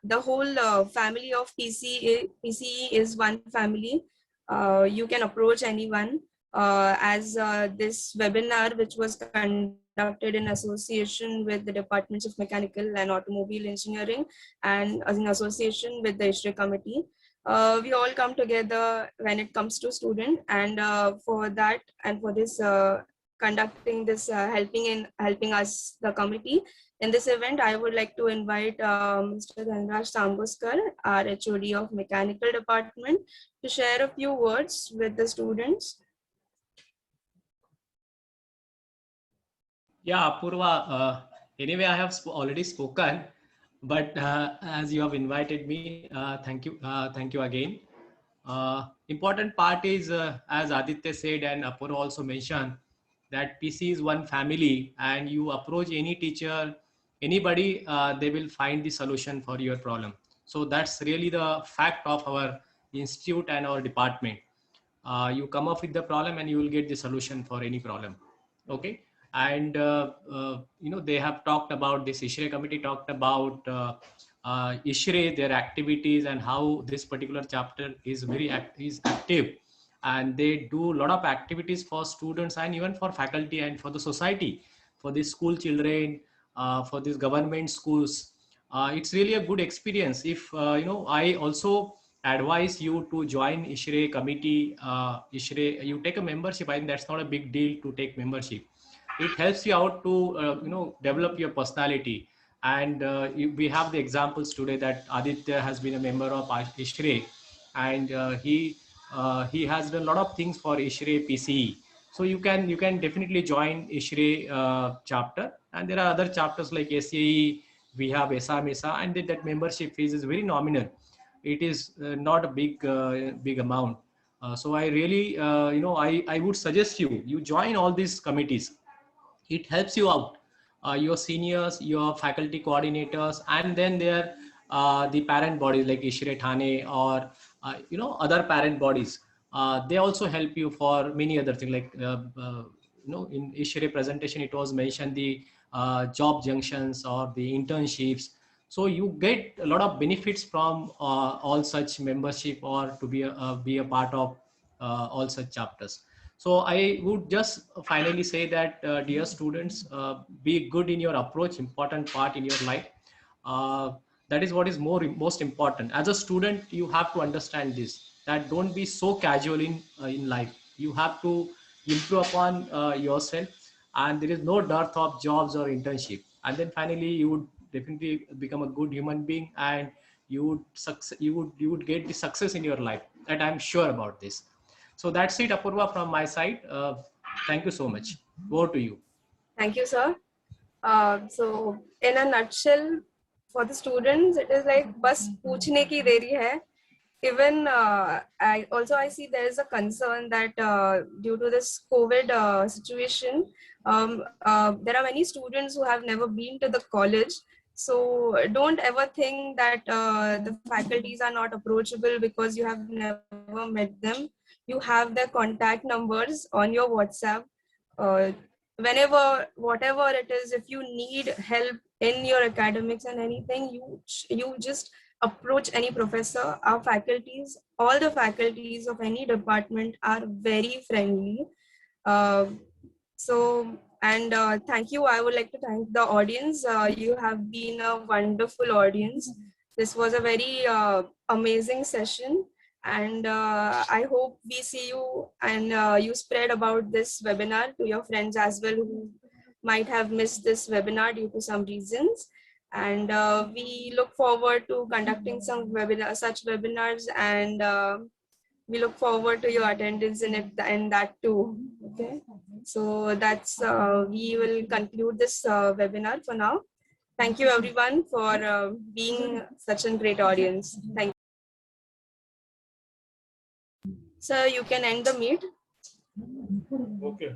the whole family of PCE is one family. You can approach anyone, as this webinar, which was conducted in association with the Departments of Mechanical and Automobile Engineering and in association with the ISHRE committee. We all come together when it comes to student, and for that and for this conducting this helping us, the committee in this event, I would like to invite Mr. Dhanraj Tambuskar, our HOD of Mechanical Department, to share a few words with the students. Yeah, Apurva, anyway, I have already spoken, but as you have invited me, thank you again. Important part is, as Aditya said and Apurva also mentioned, that PC is one family, and you approach any teacher, anybody, they will find the solution for your problem. So that's really the fact of our institute and our department. You come up with the problem and you will get the solution for any problem. Okay. And they have talked about this. ISHRE committee talked about ISHRE, their activities, and how this particular chapter is active, and they do a lot of activities for students and even for faculty and for the society, for the school children, for these government schools. It's really a good experience. If I also advise you to join ISHRE committee. ISHRE, you take a membership. I think that's not a big deal to take membership. It helps you out to develop your personality, and we have the examples today that Aditya has been a member of ISHRE, and he has done a lot of things for ISHRE PCE. So you can definitely join ISHRE chapter, and there are other chapters like SAE. We have ESA, and that membership fees is very nominal. It is not a big amount. So I really I would suggest you join all these committees. It helps you out, your seniors, your faculty coordinators, and then there the parent bodies like ISHRE Thane or other parent bodies. They also help you for many other things, like in ISHRE presentation it was mentioned the job junctions or the internships. So you get a lot of benefits from all such membership, or to be a part of all such chapters. So I would just finally say that, dear students, be good in your approach, important part in your life. That is what is most important. As a student, you have to understand this, that don't be so casual in life. You have to improve upon yourself, and there is no dearth of jobs or internship. And then finally, you would definitely become a good human being, and you would get the success in your life. And I'm sure about this. So that's it, Apurva, from my side. Thank you so much. Over to you. Thank you, sir. So in a nutshell, for the students, it is like bas पूछने की देरी है. Even I see there is a concern that due to this COVID situation, there are many students who have never been to the college. So don't ever think that the faculties are not approachable because you have never met them. You have their contact numbers on your WhatsApp. Whenever, whatever it is, if you need help in your academics and anything, you just approach any professor. Our faculties, all the faculties of any department are very friendly. Thank you. I would like to thank the audience. You have been a wonderful audience. This was a very amazing session. And I hope we see you and you spread about this webinar to your friends as well who might have missed this webinar due to some reasons. And we look forward to conducting some such webinars, and we look forward to your attendance in it and that too. Okay, so that's we will conclude this webinar for now. Thank you everyone for being such a great audience. Thank you. So you can end the meet. Okay.